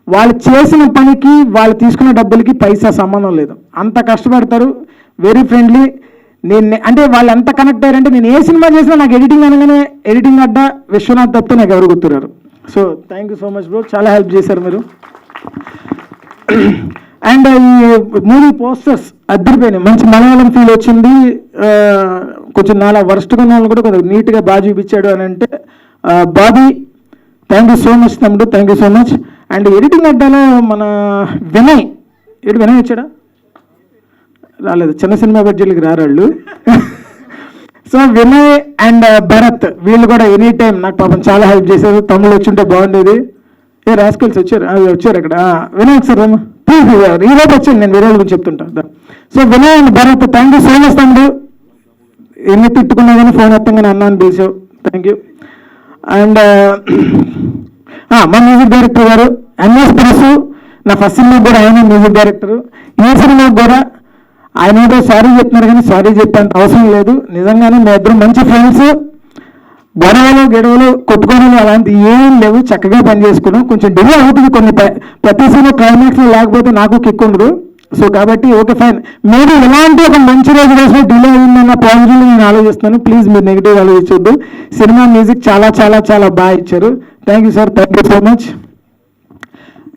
వాళ్ళు చేసిన పనికి వాళ్ళు తీసుకున్న డబ్బులకి పైసా సంబంధం లేదు, అంత కష్టపడతారు, వెరీ ఫ్రెండ్లీ. నేను అంటే వాళ్ళు ఎంత కనెక్ట్ అయ్యారంటే నేను ఏ సినిమా చేసినా నాకు ఎడిటింగ్ అనగానే ఎడిటింగ్ అడ్డా విశ్వనాథ్ తప్పితే నాకు ఎవరు గుర్తురారు. So thank you so much bro, చాలా హెల్ప్ చేశారు మీరు. అండ్ ఈ మూవీ పోస్టర్స్ అద్దరిపోయినాయి, మంచి మలయాళం ఫీల్ వచ్చింది. కొంచెం నాలా వర్స్ట్గా ఉన్న వాళ్ళు కూడా కొంచెం నీట్గా బాగా చూపించాడు అని అంటే Bobby, thank you so much తమ్ముడు, thank you so much. And editing అడ్డాలో మన వినయ్ వచ్చాడా? రాలేదు, చిన్న సినిమా బడ్జెట్లకి రారాళ్ళు. సో వినయ్ అండ్ భరత్ వీళ్ళు కూడా ఎనీ టైం నాకు పాపం చాలా హెల్ప్ చేశారు. తమ్ముళ్ళు వచ్చుంటే బాగుండేది. ఏ రాస్కల్స్ వచ్చారు, వచ్చారు అక్కడ. వినయ్ సార్ ప్లీజ్ ఈ రోజు వచ్చాను, నేను వేరే గురించి చెప్తుంటా. So Vinay and Bharat thank you so much తమ్ముడు. ఎన్ని తిట్టుకున్నా కానీ ఫోన్ ఎత్తంగానే అన్నా అని పిలిచావు, థ్యాంక్ యూ. అండ్ మా మ్యూజిక్ డైరెక్టర్ గారు ఎన్ఎస్ ప్రెస్, నా ఫస్ట్ సినిమాకి కూడా ఆయన మ్యూజిక్ డైరెక్టర్. ఈ సినిమాకి కూడా ఆయన ఏదో సారీ చెప్తున్నారు కానీ సారీ చెప్పేంత అవసరం లేదు. నిజంగానే మా ఇద్దరు మంచి ఫ్రెండ్స్. గొడవలు కొట్టుకోవడం అలాంటి ఏం లేవు, చక్కగా పని చేసుకున్నాం. కొంచెం డిలే అవుతుంది కొన్ని, ప్రతి సినిమా క్లైమాక్స్లో లేకపోతే నాకు కిక్ ఉండదు. సో కాబట్టి ఓకే ఫైన్, మీరు ఇలాంటి ఒక మంచి రోజు రోజులో డిలే అయిందన్న పాజిటివ్లో నేను ఆలోచిస్తున్నాను. ప్లీజ్ మీరు నెగిటివ్ ఆలోచించొద్దు. సినిమా మ్యూజిక్ చాలా చాలా చాలా బాగా ఇచ్చారు. Thank you sir, thank you so much.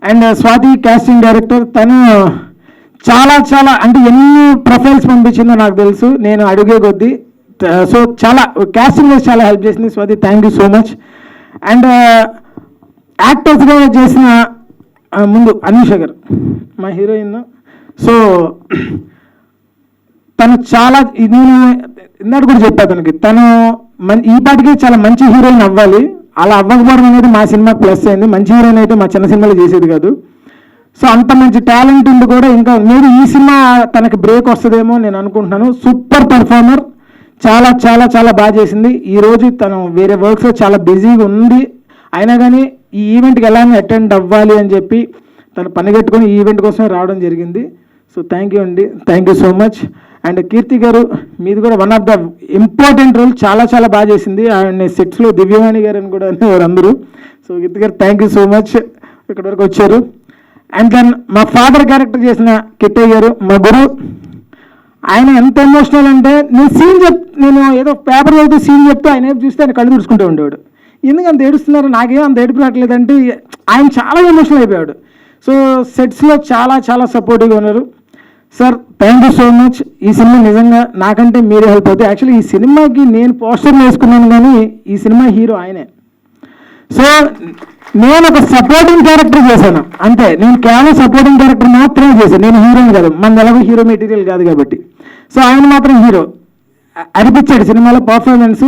And Swathi casting director, తను చాలా చాలా అంటే ఎన్ని ప్రొఫైల్స్ పంపించిందో నాకు తెలుసు, నేను అడిగే కొద్దీ. సో చాలా కాస్టింగ్ చేసి చాలా హెల్ప్ చేసింది Swathi, thank you so much. And యాక్టర్స్గా చేసిన ముందు అనూష గారు మా హీరోయిన్. సో తను చాలా, నేను ఇందాక కూడా చెప్పా తనకి, తను ఈ పాటికి చాలా మంచి హీరోయిన్ అవ్వాలి. అలా అవ్వకపోవడం అనేది మా సినిమాకి ప్లస్ అయింది. మంచి హీరోయిన్ అయితే మా చిన్న సినిమాలో చేసేది కాదు. సో అంత మంచి టాలెంట్ ఉంది కూడా. ఇంకా మీరు ఈ సినిమా తనకి బ్రేక్ వస్తుందేమో నేను అనుకుంటున్నాను. సూపర్ పర్ఫార్మర్, చాలా చాలా చాలా బాగా చేసింది. ఈరోజు తను వేరే వర్క్స్లో చాలా బిజీగా ఉంది, అయినా కానీ ఈ ఈవెంట్కి ఎలానే అటెండ్ అవ్వాలి అని చెప్పి తను పని కట్టుకొని ఈ ఈవెంట్ కోసం రావడం జరిగింది. సో థ్యాంక్ యూ అండి, thank you so much. And Keerthi గారు, మీది కూడా one of the important role, చాలా చాలా బాగా చేసింది. అండ్ సెట్స్లో దివ్యవాణి గారు అని కూడా అనేవారు అందరూ. సో కీర్తి గారు థ్యాంక్ యూ సో మచ్, ఇక్కడి వరకు వచ్చారు. అండ్ దెన్ మా ఫాదర్ క్యారెక్టర్ చేసిన కిట్టయ్య గారు, మా గురువు. ఆయన ఎంత ఎమోషనల్ అంటే నేను ఏదో పేపర్ చదివితే సీన్ చెప్తే ఆయన చూస్తే ఆయన కళ్ళు తుడుచుకుంటూ ఉండేవాడు. ఎందుకు అంత ఏడుస్తున్నారు, నాకేం అంత ఏడుపు రావట్లేదంటే ఆయన చాలా ఎమోషనల్ అయిపోయాడు. సో సెట్స్లో చాలా చాలా సపోర్టివ్గా ఉన్నారు. Sir thank you so much. ఈ సినిమా నిజంగా నాకంటే మీరే హెల్ప్ అవుతాయి. యాక్చువల్లీ ఈ సినిమాకి నేను పోస్టర్ వేసుకున్నాను కానీ ఈ సినిమా హీరో ఆయనే. సో నేను ఒక సపోర్టింగ్ క్యారెక్టర్ చేశాను అంతే, నేను కేవలం సపోర్టింగ్ క్యారెక్టర్ మాత్రమే చేశాను, నేను హీరోని కాదు. మన ఎలాగో హీరో మెటీరియల్ కాదు కాబట్టి. సో ఆయన మాత్రం హీరో అనిపించాడు సినిమాలో. పర్ఫార్మెన్స్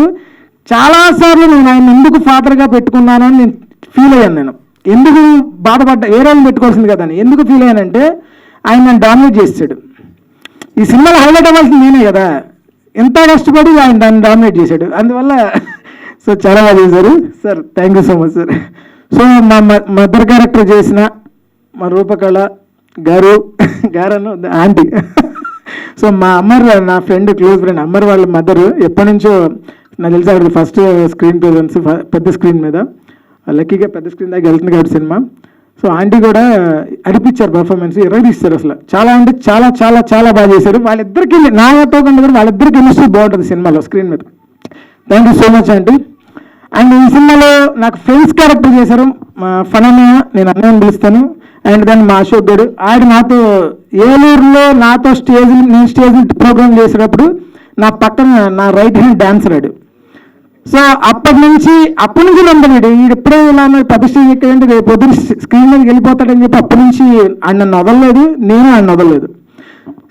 చాలాసార్లు నేను ఆయన ఎందుకు ఫాదర్గా పెట్టుకున్నాను అని నేను ఫీల్ అయ్యాను. నేను ఎందుకు బాధపడ్డా, ఏ రోజు పెట్టుకోవాల్సింది కదా అని ఎందుకు ఫీల్ అయ్యానంటే ఆయన నన్ను డామినేట్ చేశాడు. ఈ సినిమాలో హైలైట్ అవ్వాల్సింది నేనే కదా, ఎంత కష్టపడి ఆయన దాన్ని డామినేట్ చేశాడు. అందువల్ల సో చాలా బాగా చేశారు sir, thank you so much sir. So మా మదర్ క్యారెక్టర్ చేసిన మా రూపకళ గారు గారను ఆంటీ. సో మా అమ్మర్, నా ఫ్రెండ్, క్లోజ్ ఫ్రెండ్, అమ్మర్ వాళ్ళ మదర్. ఎప్పటి నుంచో నాకు తెలిసి అక్కడ ఫస్ట్ స్క్రీన్ ప్రెజెన్స్ పెద్ద స్క్రీన్ మీద, లక్కీగా పెద్ద స్క్రీన్ దాకా వెళ్తుంది కాబట్టి సినిమా. సో ఆంటీ కూడా అనిపించారు పర్ఫార్మెన్స్, ఎర్రదీస్తారు అసలు. చాలా అంటే చాలా చాలా చాలా బాగా చేశారు. వాళ్ళిద్దరికి నాతో కంటే కూడా వాళ్ళిద్దరికి కెమిస్ట్రీ బాగుంటుంది సినిమాలో స్క్రీన్ మీద. Thank you so much aunty. And ఈ సినిమాలో నాకు ఫ్రెండ్స్ క్యారెక్టర్ చేశారు. మా ఫనన్నయ్య, నేను అన్నయ్యని పిలుస్తాను. అండ్ దెన్ మా అశోక్ గడు, ఆయన నాతో ఏలూరులో నాతో నేను స్టేజ్ ప్రోగ్రామ్ చేసేటప్పుడు నా పక్కన నా రైట్ హ్యాండ్ డాన్సర్ ఆడు. సో అప్పటి నుంచి నమ్మడు, వీడు ఎప్పుడో ఇలా పెద్ద స్టేజ్ ఎక్కడంటే రేపు పొద్దున స్క్రీన్ మీదకి వెళ్ళిపోతాడని చెప్పి అప్పటి నుంచి ఆయన నన్ను వదలలేదు, నేను ఆయన వదలలేదు.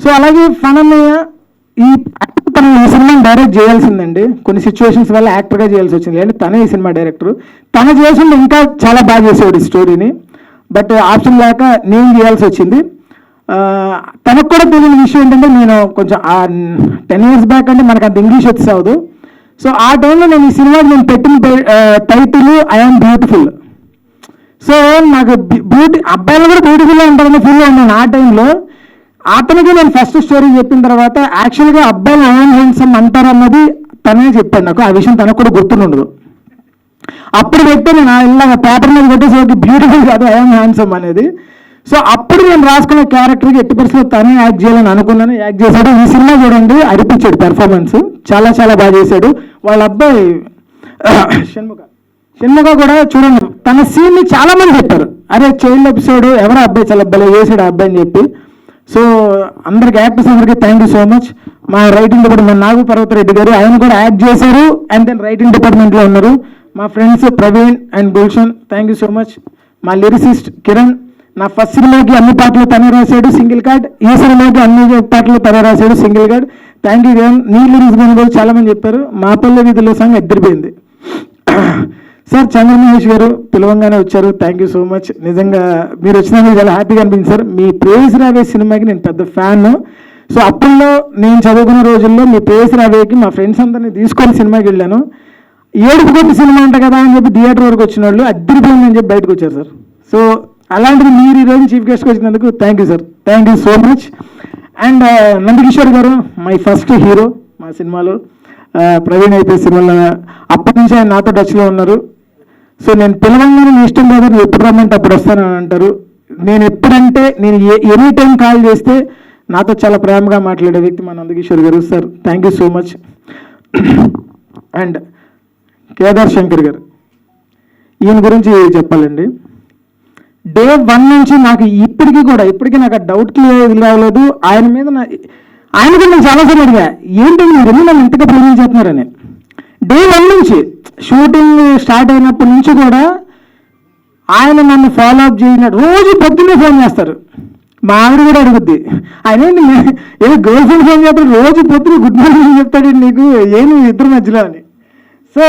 సో అలాగే ఫనన్నయ్య ఈ సినిమాని డైరెక్ట్ చేయాల్సిందండి, కొన్ని సిచ్యువేషన్స్ వల్ల యాక్టర్గా చేయాల్సి వచ్చింది. అంటే తనే ఈ సినిమా డైరెక్టర్, తను చేసింది ఇంకా చాలా బాగా చేసేవాడు ఈ స్టోరీని. బట్ ఆప్షన్ లేక నేను చేయాల్సి వచ్చింది. తనకు కూడా తెలియని విషయం ఏంటంటే, నేను కొంచెం 10 years బ్యాక్ అంటే మనకు అంత ఇంగ్లీష్ వచ్చి అవ్వదు. సో ఆ టైంలో నేను ఈ సినిమాకి నేను పెట్టిన టైటిల్ ఐఎమ్ బ్యూటిఫుల్. సో నాకు అబ్బాయిలు కూడా బ్యూటిఫుల్గా ఉంటారని ఫీల్గా ఉన్నాను ఆ టైంలో. అతనికి నేను ఫస్ట్ స్టోరీ చెప్పిన తర్వాత యాక్చువల్గా అబ్బాయిలు ఐఎమ్ హ్యాండ్సమ్ అంటారన్నది తనే చెప్పాడు నాకు. ఆ విషయం తనకు కూడా గుర్తుండదు. అప్పుడు పెడితే నేను ఇలాగ పేపర్ మీద పెట్టేసి బ్యూటిఫుల్ కాదు ఐఎమ్ హ్యాండ్సమ్ అనేది. సో అప్పుడు నేను రాసుకున్న క్యారెక్టర్కి ఎట్టి పరిస్థితుల్లో తనే యాక్ట్ చేయాలని అనుకున్నాను, యాక్ట్ చేశాడు. ఈ సినిమా చూడండి, అనిపించాడు పెర్ఫార్మెన్స్ చాలా చాలా బాగా చేశాడు. వాళ్ళ అబ్బాయి షణ్ముఖ కూడా చూడండి, తన సీన్ని చాలా మంది చెప్పారు, అరే చైల్డ్ ఎపిసోడ్ ఎవరో అబ్బాయి చాలా భలే చేశాడు ఆ అబ్బాయి అని చెప్పి. సో అందరికి యాక్టర్స్ అందరికీ థ్యాంక్ యూ సో మచ్. మా రైటింగ్ డిపార్ట్మెంట్ నాగు పర్వతరెడ్డి గారు, ఆయన కూడా యాక్ట్ చేశారు. అండ్ దెన్ రైటింగ్ డిపార్ట్మెంట్లో ఉన్నారు మా friends Praveen and Gulshan, thank you so much. మా లిరిసిస్ట్ కిరణ్, నా ఫస్ట్ సినిమాకి అన్ని పాటలు తనే రాశాడు సింగిల్ కార్డ్, ఈ సినిమాకి అన్ని పాటలు తనే రాశాడు సింగిల్ కార్డ్. థ్యాంక్ యూ నీళ్ళు రీజన్ కూడా చాలామంది చెప్పారు. మా పల్లె వీధిలో సాంగ్ ఎద్దరిపోయింది. సార్ చంద్రమహేష్ గారు పిలవంగానే వచ్చారు, థ్యాంక్ యూ సో మచ్. నిజంగా మీరు వచ్చినందుకు చాలా హ్యాపీగా అనిపించింది సార్. మీ ప్రేయస్ రావే సినిమాకి నేను పెద్ద ఫ్యాన్. సో అప్పుల్లో నేను చదువుకున్న రోజుల్లో మీ ప్రేయస్ రావేకి మా ఫ్రెండ్స్ అందరినీ తీసుకొని సినిమాకి వెళ్ళాను. ఏడుపు కొట్టి సినిమా అంట కదా అని చెప్పి థియేటర్ వరకు వచ్చిన వాళ్ళు అద్దరిపోయిందని చెప్పి బయటకు వచ్చారు సార్. సో అలాంటిది మీరు ఈరోజు చీఫ్ గెస్ట్కి వచ్చినందుకు thank you sir, thank you so much. And Nandakishore గారు మై ఫస్ట్ హీరో మా సినిమాలో. ప్రవీణ్ అయితే సినిమాలో అప్పటి నుంచి ఆయన నాతో టచ్లో ఉన్నారు. సో నేను పిలవంగానే మీ ఇష్టం కాదు, నువ్వు ఎప్పుడు రమ్మంటే అప్పుడు వస్తానని అంటారు. నేను ఎప్పుడంటే నేను ఎనీ టైం కాల్ చేస్తే నాతో చాలా ప్రేమగా మాట్లాడే వ్యక్తి మా నందకిషోర్ గారు. Sir thank you so much. And Kedar Shankar గారు, ఈయన గురించి చెప్పాలండి. డే 1 నుంచి నాకు ఇప్పటికీ నాకు ఆ డౌట్ క్లియర్ రావలేదు. ఆయన మీద ఆయన కూడా నేను చాలాసార్లు అడిగా, ఏంటంటే మీరు ఎందుకు నన్ను ఇంతగా ప్రేమించేస్తున్నారని. డే 1 నుంచి షూటింగ్ స్టార్ట్ అయినప్పటి నుంచి కూడా ఆయన నన్ను ఫాలో అప్ చేసినట్టు రోజు పొద్దున్నే ఫోన్ చేస్తారు. మా ఆవిడ కూడా అడుగుద్ది, ఆయన ఏదో గర్ల్ ఫ్రెండ్ ఫోన్ చేస్తాడు, రోజు పొద్దున్న గుడ్ మార్నింగ్ చెప్తాడు నీకు, ఏమి ఇద్దరు మధ్యలో అని. సో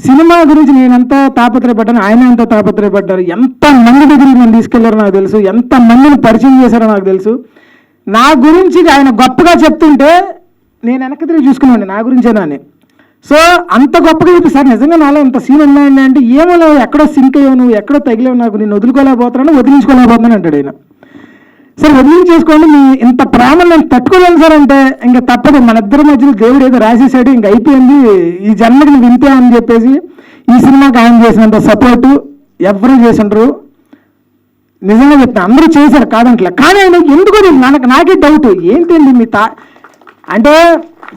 సినిమా గురించి నేను ఎంత తాపత్రయపడ్డాను, ఆయన ఎంత తాపత్రయపడ్డారు, ఎంతమంది దగ్గరికి నన్ను తీసుకెళ్లారో నాకు తెలుసు, ఎంతమందిని పరిచయం చేశారో నాకు తెలుసు. నా గురించి ఆయన గొప్పగా చెప్తుంటే నేను వెనక్కి తిరిగి చూసుకున్నాను నా గురించేనా అని. సో అంత గొప్పగా చెప్పి సార్ నిజంగా నాలో ఇంత సీన్ ఉన్నాయండి అంటే, ఏమో ఎక్కడో సింక్ అయ్యావు, నువ్వు ఎక్కడో తగిలేవు, నాకు నేను వదులుకోలేకపోతున్నాను, వదిలించుకోలేకపోతున్నాను అంటాడు ఆయన. సార్ వదిలించేసుకోండి, మీ ఇంత ప్రేమను నేను తట్టుకోలేను సార్ అంటే, ఇంకా తప్పదు, మన ఇద్దరి మధ్యలో దేవుడు ఏదో రాసేసాడు, ఇంక అయిపోయింది, ఈ జన్మకి నువ్వు వింతే అని చెప్పేసి ఈ సినిమాకి ఆయన చేసినంత సపోర్టు ఎవరు చేసిండ్రు. నిజంగా చెప్తాను, అందరూ చేశారు కాదంట్లే, కానీ ఆయన ఎందుకు నాకే డౌట్, ఏంటండి మీ అంటే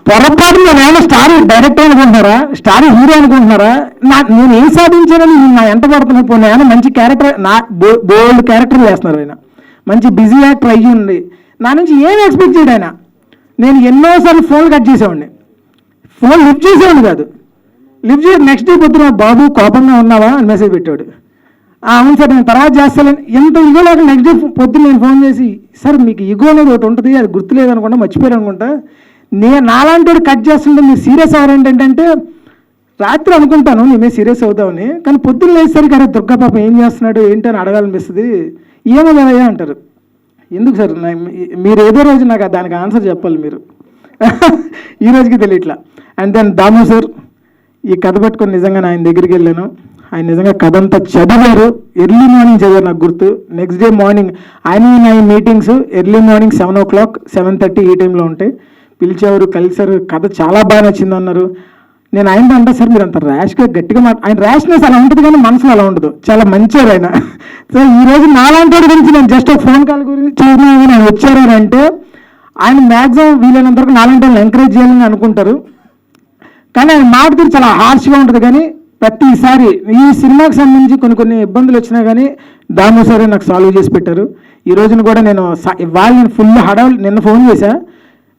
పొరపాటున నేను స్టార్ డైరెక్టర్ అనుకుంటున్నారా, స్టార్ హీరో అనుకుంటున్నారా, నేను ఏం సాధించానని నా ఎంట పడుతున్నా. పోనీ ఆయన మంచి క్యారెక్టర్, నా బోల్డ్ క్యారెక్టర్లు వేస్తున్నారు, ఆయన మంచి బిజీ యాక్టర్ అయ్యి ఉంది, నా నుంచి ఏం ఎక్స్పెక్ట్ చేయడు ఆయన. నేను ఎన్నోసార్లు ఫోన్ కట్ చేసేవాడిని, ఫోన్ లిఫ్ట్ చేసేవాడిని కాదు, లిఫ్ట్ చేసి నెక్స్ట్ డే పొద్దున బాబు కోపంగా ఉన్నావా అని మెసేజ్ పెట్టాడు. అవును సార్ నేను తర్వాత చేస్తాను. ఎంత ఇగో లేక నెక్స్ట్ డే పొద్దున్న నేను ఫోన్ చేసి, సార్ మీకు ఇగో అనేది ఒకటి ఉంటుంది, అది గుర్తులేదు అనుకుంటా, మర్చిపోయారు అనుకుంటా, నేను నాలాంటి వాడు కట్ చేస్తుంటే మీరు సీరియస్ అవ్వరేంటంటే, రాత్రి అనుకుంటాను నేనే సీరియస్ అవుతామని, కానీ పొద్దున్న లేచేసరికి అరే దుర్గా పాప ఏం చేస్తున్నాడు ఏంటి అని అడగాలనిపిస్తుంది, ఏమో కదయ్యా అంటారు. ఎందుకు సార్ మీరు ఏదో రోజు నాకు దానికి ఆన్సర్ చెప్పాలి మీరు, ఈ రోజుకి తెలియట్లా. అండ్ దెన్ దాము సార్ ఈ కథ పట్టుకొని నిజంగా ఆయన దగ్గరికి వెళ్ళాను, ఆయన నిజంగా కథ అంతా చదివారు, ఎర్లీ మార్నింగ్ చదివారు నాకు గుర్తు. నెక్స్ట్ డే మార్నింగ్ ఆయన మీటింగ్స్ ఎర్లీ మార్నింగ్ 7 o'clock 7:30 ఈ టైంలో ఉంటాయి, పిలిచేవారు, కలిసారు, కథ చాలా బాగా నచ్చింది అన్నారు. నేను ఆయనతో అంటే సార్ మీరు అంత ర్యాష్గా గట్టిగా ఆయన ర్యాష్నెస్ అలా ఉంటుంది కానీ మనసులో అలా ఉండదు, చాలా మంచివారు ఆయన. సో ఈరోజు నాలాంటి వాడి గురించి నేను జస్ట్ ఫోన్ కాల్ గురించి చూసినా ఆయన వచ్చారు అంటే, ఆయన మ్యాక్సిమం వీలైనంత వరకు నాలాంటి వాళ్ళని ఎంకరేజ్ చేయాలని అనుకుంటారు, కానీ ఆయన మాట తీరు చాలా హార్ష్గా ఉంటుంది. కానీ ప్రతిసారి ఈ సినిమాకి సంబంధించి కొన్ని ఇబ్బందులు వచ్చినా కానీ దాము సరే నాకు సాల్వ్ చేసి పెట్టారు. ఈ రోజున కూడా నేను నేను ఫుల్ హడావులు, నిన్న ఫోన్ చేశా,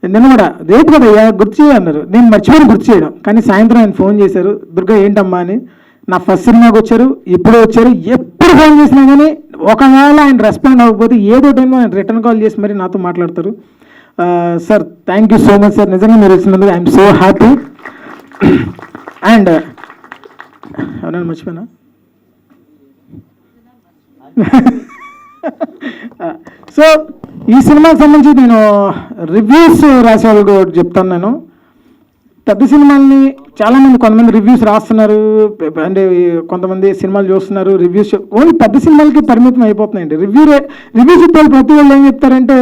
నిన్న కూడా రేపు కదా గుర్తు చేయన్నారు, నేను మర్చిపోయి గుర్తు చేయడం, కానీ సాయంత్రం ఆయన ఫోన్ చేశారు, దుర్గా ఏంటమ్మా అని. నా ఫస్ట్ సినిమాకి వచ్చారు, ఇప్పుడు వచ్చారు, ఎప్పుడు ఫోన్ చేసినా కానీ ఒకవేళ ఆయన రెస్పాండ్ అవ్వకపోతే ఏదో టైంలో ఆయన రిటర్న్ కాల్ చేసి మరి నాతో మాట్లాడతారు. Sir thank you so much sir, నిజంగా మీరు వచ్చినందుకు ఐఎమ్ సో హ్యాపీ. అండ్ ఎవరైనా మర్చిపోయినా, సో ఈ సినిమాకి సంబంధించి నేను రివ్యూస్ రాసే వాళ్ళకి చెప్తాను. నేను పెద్ద సినిమాల్ని కొంతమంది రివ్యూస్ రాస్తున్నారు, అంటే కొంతమంది సినిమాలు చూస్తున్నారు, రివ్యూస్ ఓన్లీ పెద్ద సినిమాలకి పరిమితం అయిపోతున్నాయండి. రివ్యూ చెప్పే ప్రతి వాళ్ళు ఏం చెప్తారంటే,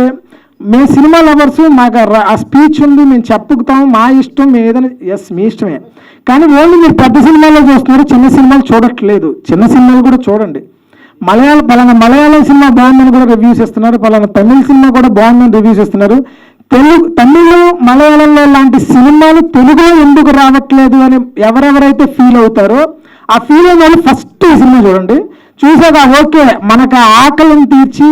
మేము సినిమా లవర్స్, మాకు ఆ స్పీచ్ ఉంది, మేము చెప్పుకుతాం, మా ఇష్టం, మేము ఏదైనా ఎస్ మీ ఇష్టమే, కానీ ఓన్లీ మీరు పెద్ద సినిమాలో చూస్తున్నారు, చిన్న సినిమాలు చూడట్లేదు. చిన్న సినిమాలు కూడా చూడండి, పలానా మలయాళం సినిమా బాగుందని కూడా రివ్యూస్ ఇస్తున్నారు, పలానా తమిళ సినిమా కూడా బాగుందని రివ్యూస్ ఇస్తున్నారు. తమిళ మలయాళంలో లాంటి సినిమాలు తెలుగులో ఎందుకు రావట్లేదు అని ఎవరెవరైతే ఫీల్ అవుతారో, ఆ ఫీల్ అయిన వాళ్ళు ఫస్ట్ ఈ సినిమా చూడండి, చూసాక ఓకే మనకు ఆకలిని తీర్చి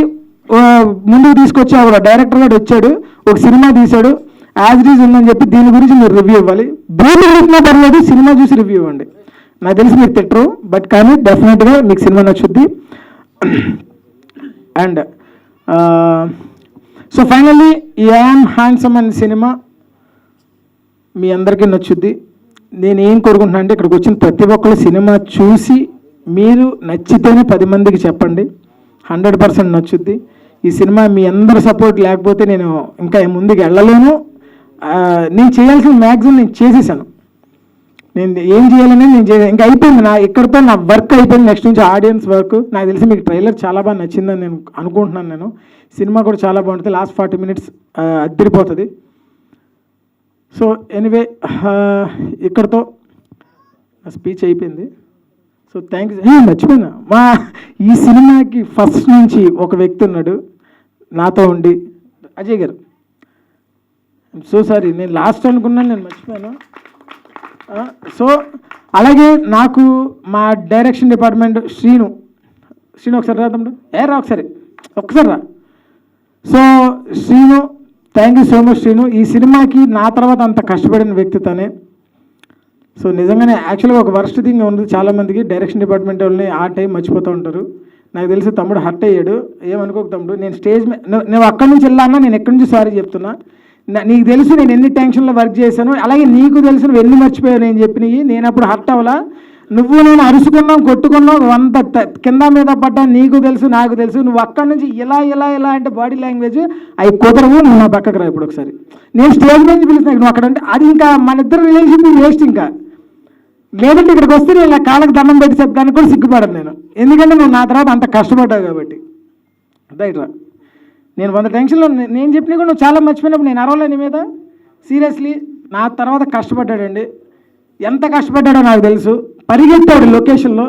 ముందుకు తీసుకొచ్చి డైరెక్టర్ గారు వచ్చాడు, ఒక సినిమా తీశాడు, యాజ్ ఇట్ ఈజ్ ఉందని చెప్పి దీని గురించి మీరు రివ్యూ ఇవ్వాలి. బూతులు పెట్టినా పర్లేదు, సినిమా చూసి రివ్యూ ఇవ్వండి. నాకు తెలిసి మీరు తిట్టరు, బట్ కానీ డెఫినెట్గా మీకు సినిమా నచ్చుద్ది. అండ్ సో ఫైనల్లీ ఈ ఐ యామ్ హ్యాండ్సమ్ అనే సినిమా మీ అందరికీ నచ్చుద్ది. నేను ఏం కోరుకుంటున్నా అంటే ఇక్కడికి వచ్చిన ప్రతి ఒక్కరు సినిమా చూసి మీరు నచ్చితేనే 10 మందికి చెప్పండి. 100% నచ్చుద్ది. ఈ సినిమా మీ అందరి సపోర్ట్ లేకపోతే నేను ఇంకా ముందుకు వెళ్ళలేను. నేను చేయాల్సిన మ్యాక్సిమం నేను చేసేసాను. నేను ఏం చేయాలని నేను ఇంకా అయిపోయింది. ఇక్కడితో నా వర్క్ అయిపోయింది. నెక్స్ట్ నుంచి ఆడియన్స్ వర్క్. నాకు తెలిసి మీకు ట్రైలర్ చాలా బాగా నచ్చిందని నేను అనుకుంటున్నాను. నేను సినిమా కూడా చాలా బాగుంటుంది. Last 40 minutes అద్దరిపోతుంది. సో ఎనీవే ఇక్కడితో నా స్పీచ్ అయిపోయింది. So thanks. మర్చిపోయినా, ఈ సినిమాకి ఫస్ట్ నుంచి ఒక వ్యక్తి ఉన్నాడు నాతో ఉండి, అజయ్ గారు. సో సారీ, నేను లాస్ట్ అనుకున్నాను, నేను మర్చిపోయాను. సో అలాగే నాకు మా డైరెక్షన్ డిపార్ట్మెంట్ శ్రీను ఒకసారి రా తమ్ముడు, రా ఒకసారి రా. So Srinu, thank you so much Srinu. ఈ సినిమాకి నా తర్వాత అంత కష్టపడిన వ్యక్తి తనే. సో నిజంగానే యాక్చువల్గా ఒక వర్స్ట్ థింగ్ ఉంది, చాలామందికి డైరెక్షన్ డిపార్ట్మెంట్ వాళ్ళని ఆ టైం మర్చిపోతూ ఉంటారు. నాకు తెలిసి తమ్ముడు హర్ట్ అయ్యాడు. ఏమనుకోక తమ్ముడు, నేను స్టేజ్ మీద నువ్వు అక్కడి నుంచి వెళ్ళానా, నేను ఎక్కడి నుంచి సారీ చెప్తున్నా. నీకు తెలుసు నేను ఎన్ని టెన్షన్లో వర్క్ చేశాను, అలాగే నీకు తెలుసు నువ్వు ఎన్ని మర్చిపోయావు నేను చెప్పినవి. నేను అప్పుడు హర్ట్ అవ్వలా. నువ్వు నేను అరుచుకున్నాం, కొట్టుకున్నాం, అంత కింద మీద పడ్డా, నీకు తెలుసు నాకు తెలుసు. నువ్వు అక్కడి నుంచి ఇలా అంటే బాడీ లాంగ్వేజ్ అవి కుదరవు. నువ్వు నా పక్కకు రా ఇప్పుడు ఒకసారి. నేను స్టేజ్ నుంచి పిలిచిన నువ్వు అక్కడ అంటే అది ఇంకా మన ఇద్దరు రిలేషన్షిప్ వేస్ట్. ఇంకా లేదంటే ఇక్కడికి వస్తే నేను ఇలా కాళ్ళకి దండం పెట్టి చెప్పడానికి కూడా సిగ్గుపడను నేను, ఎందుకంటే నువ్వు నా తర్వాత అంత కష్టపడ్డావు కాబట్టి. రైట్ రా. నేను 100 టెన్షన్లో నేను చెప్పినా కూడా నువ్వు చాలా మర్చిపోయినప్పుడు నేను అరవలే నీ మీద. సీరియస్లీ నా తర్వాత కష్టపడ్డాడండి. ఎంత కష్టపడ్డాడో నాకు తెలుసు. పరిగెత్తాడు లొకేషన్లో.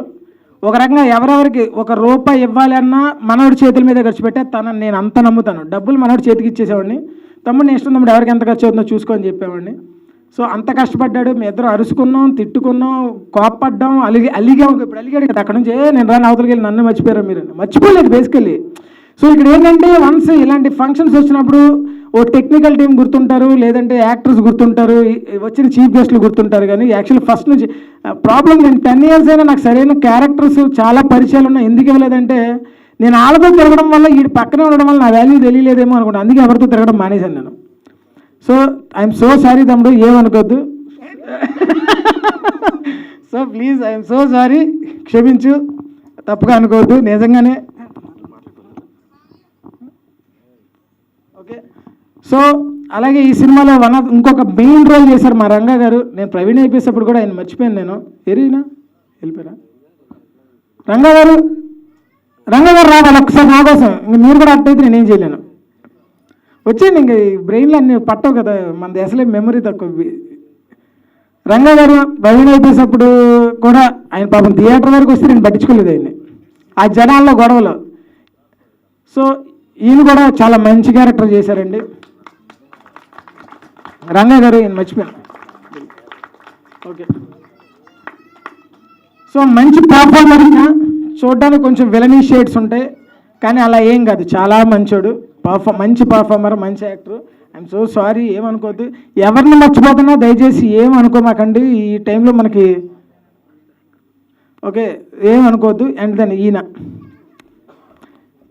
ఒక రకంగా ఎవరెవరికి ₹1 ఇవ్వాలి అన్నా మనోడి చేతుల మీద ఖర్చు పెట్టే తనని నేను అంత నమ్ముతాను. డబ్బులు మనోడి చేతికి ఇచ్చేసేవాడిని. తమ్ముడు నేను ఇష్టం తమ్ముడు, ఎవరికి ఎంత ఖర్చు అవుతుందో చూసుకొని చెప్పేవాడిని. సో అంత కష్టపడ్డాడు. మీ ఇద్దరు అరుచుకున్నాం, తిట్టుకున్నాం, కోప్పడ్డాం, అలిగాం. ఇప్పుడు అలిగాడు కదా అక్కడ నుంచి, నేను రాని అవతలకి వెళ్ళి నన్ను మర్చిపోయారు మీరు. మర్చిపోలేదు బేసికల్లీ. సో ఇక్కడ ఏంటంటే వన్స్ ఇలాంటి ఫంక్షన్స్ వచ్చినప్పుడు ఓ టెక్నికల్ టీం గుర్తుంటారు, లేదంటే యాక్టర్స్ గుర్తుంటారు, వచ్చిన చీఫ్ గెస్ట్లు గుర్తుంటారు. కానీ యాక్చువల్లీ ఫస్ట్ నుంచి ప్రాబ్లం, నేను 10 years అయినా నాకు సరైన క్యారెక్టర్స్ చాలా పరిచయాలు ఉన్నాయి. ఎందుకు ఇవ్వలేదంటే నేను వాళ్ళతో తిరగడం వల్ల, ఈ పక్కనే ఉండడం వల్ల నా వాల్యూ తెలియలేదేమో అనుకుంటా. అందుకే ఎవరితో తిరగడం మానేశాను నేను. సో ఐఎమ్ సో సారీ తమ్ముడు, ఏమనుకోద్దు. So please I'm so sorry, క్షమించు, తప్పుగా అనుకోవద్దు నిజంగానే. ఓకే. సో అలాగే ఈ సినిమాలో ఇంకొక మెయిన్ రోల్ చేశారు మా రంగా గారు. నేను ప్రవీణ్ అయిపోయేటప్పుడు కూడా ఆయన మర్చిపోయాను నేను. ఎరీనా వెళ్ళిపోయారా? రంగా గారు రావాలి ఒకసారి నా కోసం. ఇంక మీరు కూడా అట్టయితే నేనేం చేయలేను. వచ్చేయండి, ఇంక బ్రెయిన్లో అన్నీ పట్టవు కదా, మనది అసలే మెమరీ తక్కువ. రంగా గారు ప్రవీణ్ అయిపోయేటప్పుడు కూడా ఆయన పాపం థియేటర్ వరకు వస్తే నేను పట్టించుకోలేదు ఆయన్ని, ఆ జనాల్లో గొడవలో. సో ఈయన కూడా చాలా మంచి క్యారెక్టర్ చేశారండి రంగా గారు. ఈయన మర్చిపోయాను. ఓకే. సో మంచి పర్ఫార్మర్, చూడడానికి కొంచెం విలనీ షేడ్స్ ఉంటాయి, కానీ అలా ఏం కాదు, చాలా మంచోడు, మంచి పర్ఫార్మర్, మంచి యాక్టర్. ఐఎమ్ సో సారీ, ఏమనుకోవద్దు. ఎవరిని మర్చిపోతున్నా దయచేసి ఏమనుకోమాకండి ఈ టైంలో మనకి. ఓకే, ఏమనుకోవద్దు. అండ్ దెన్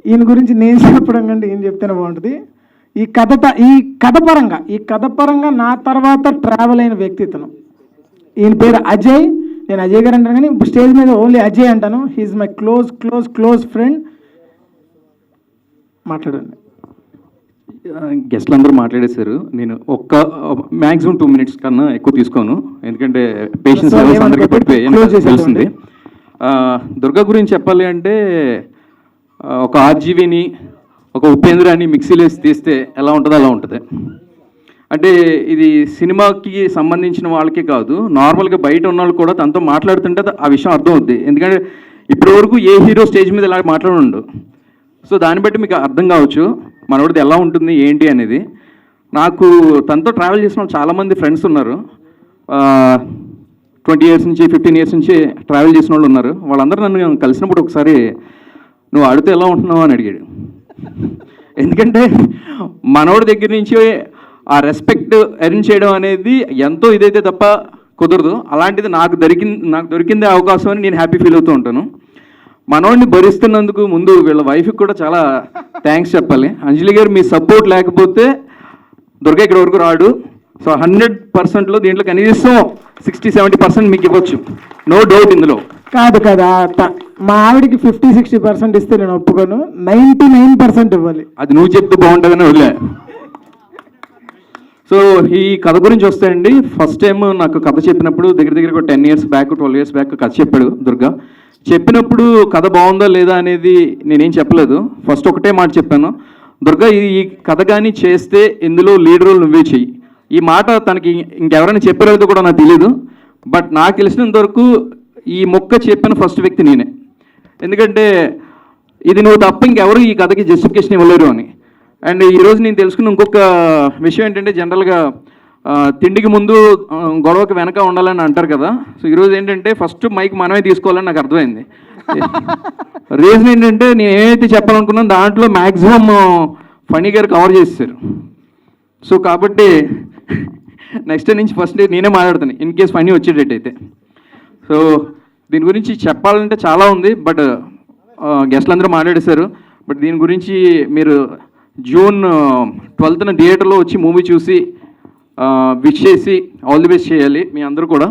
ఈయన గురించి నేను చెప్పడం కంటే ఈయన చెప్తేనే బాగుంటుంది. ఈ కథ పరంగా నా తర్వాత ట్రావెల్ అయిన వ్యక్తి ఇతను. ఈయన పేరు అజయ్. నేను అజయ్ గారు అంటాను, కానీ స్టేజ్ మీద ఓన్లీ అజయ్ అంటాను. He's my close friend. మాట్లాడండి. గెస్ట్లు అందరూ మాట్లాడేశారు. నేను మ్యాక్సిమం 2 minutes కన్నా ఎక్కువ తీసుకోను, ఎందుకంటే పేషెన్స్ లెవెల్స్ అందరికీ పడిపోయి తెలిసింది. దుర్గా గురించి చెప్పాలి అంటే, ఒక ఆర్జీవిని ఒక ఉపేంద్రాన్ని మిక్సీలో వేసి తీస్తే ఎలా ఉంటుందో అలా ఉంటుంది. అంటే ఇది సినిమాకి సంబంధించిన వాళ్ళకే కాదు, నార్మల్గా బయట ఉన్న వాళ్ళు కూడా తనతో మాట్లాడుతుంటే ఆ విషయం అర్థం అవుద్ది. ఎందుకంటే ఇప్పటివరకు ఏ హీరో స్టేజ్ మీద ఇలా మాట్లాడుండు. సో దాన్ని బట్టి మీకు అర్థం కావచ్చు మనోడిది ఎలా ఉంటుంది ఏంటి అనేది. నాకు తనతో ట్రావెల్ చేసిన వాళ్ళు చాలామంది ఫ్రెండ్స్ ఉన్నారు. 20 years నుంచి 15 years నుంచి ట్రావెల్ చేసిన వాళ్ళు ఉన్నారు. వాళ్ళందరూ నన్ను కలిసినప్పుడు ఒకసారి నువ్వు ఆడితే ఎలా ఉంటున్నావు అని అడిగాడు. ఎందుకంటే మనోడి దగ్గర నుంచి ఆ రెస్పెక్ట్ ఎర్న్ చేయడం అనేది ఎంతో ఇదైతే తప్ప కుదరదు. అలాంటిది నాకు దొరికిందే అవకాశం అని నేను హ్యాపీ ఫీల్ అవుతూ ఉంటాను. మనోడిని భరిస్తున్నందుకు ముందు వీళ్ళ వైఫ్కి కూడా చాలా థ్యాంక్స్ చెప్పాలి. అంజలి గారు, మీ సపోర్ట్ లేకపోతే దుర్గా ఇక్కడ వరకు రాడు. సో 100%లో దీంట్లో కనీసం 60-70% మీకు ఇవ్వచ్చు, నో డౌట్ ఇందులో. కాదు కదా, మా ఆవిడకి 50-60% ఇస్తే నేను ఒప్పుకోను, 99% ఇవ్వాలి. అది నువ్వు చెప్తూ బాగుంటుందని వదిలే. సో ఈ కథ గురించి వస్తే అండి, ఫస్ట్ టైం నాకు కథ చెప్పినప్పుడు దగ్గర 10 years బ్యాక్ 12 years బ్యాక్ కథ చెప్పాడు దుర్గా. చెప్పినప్పుడు కథ బాగుందా లేదా అనేది నేనేం చెప్పలేదు. ఫస్ట్ ఒకటే మాట చెప్పాను, దుర్గా ఈ కథ కానీ చేస్తే ఇందులో లీడ్ రోల్ నువ్వే చెయ్యి. ఈ మాట తనకి ఇంకెవరైనా చెప్పారో కూడా నాకు తెలియదు, బట్ నాకు తెలిసినంత వరకు ఈ మొక్క చెప్పిన ఫస్ట్ వ్యక్తి నేనే. ఎందుకంటే ఇది నువ్వు తప్ప ఇంకెవరు ఈ కథకి జస్టిఫికేషన్ ఇవ్వలేరు అని. అండ్ ఈరోజు నేను తెలుసుకున్న ఇంకొక విషయం ఏంటంటే, జనరల్గా తిండికి ముందు గొడవకి వెనక ఉండాలని అంటారు కదా. సో ఈరోజు ఏంటంటే ఫస్ట్ మైక్ మనమే తీసుకోవాలని నాకు అర్థమైంది. రీజన్ ఏంటంటే, నేను ఏమైతే చెప్పాలనుకున్నాను దాంట్లో మ్యాక్సిమం ఫనీ గారు కవర్ చేసేసారు. సో కాబట్టి నెక్స్ట్ నుంచి ఫస్ట్ నేనే మాట్లాడుతాను ఇన్ కేస్ ఫనీ వచ్చేటట్టయితే. సో దీని గురించి చెప్పాలంటే చాలా ఉంది, బట్ గెస్ట్లు అందరూ మాట్లాడేశారు. బట్ దీని గురించి మీరు June 12th థియేటర్లో వచ్చి మూవీ చూసి విష్ చేసి ఆల్ ది బెస్ట్ చేయాలి మీ అందరూ కూడా.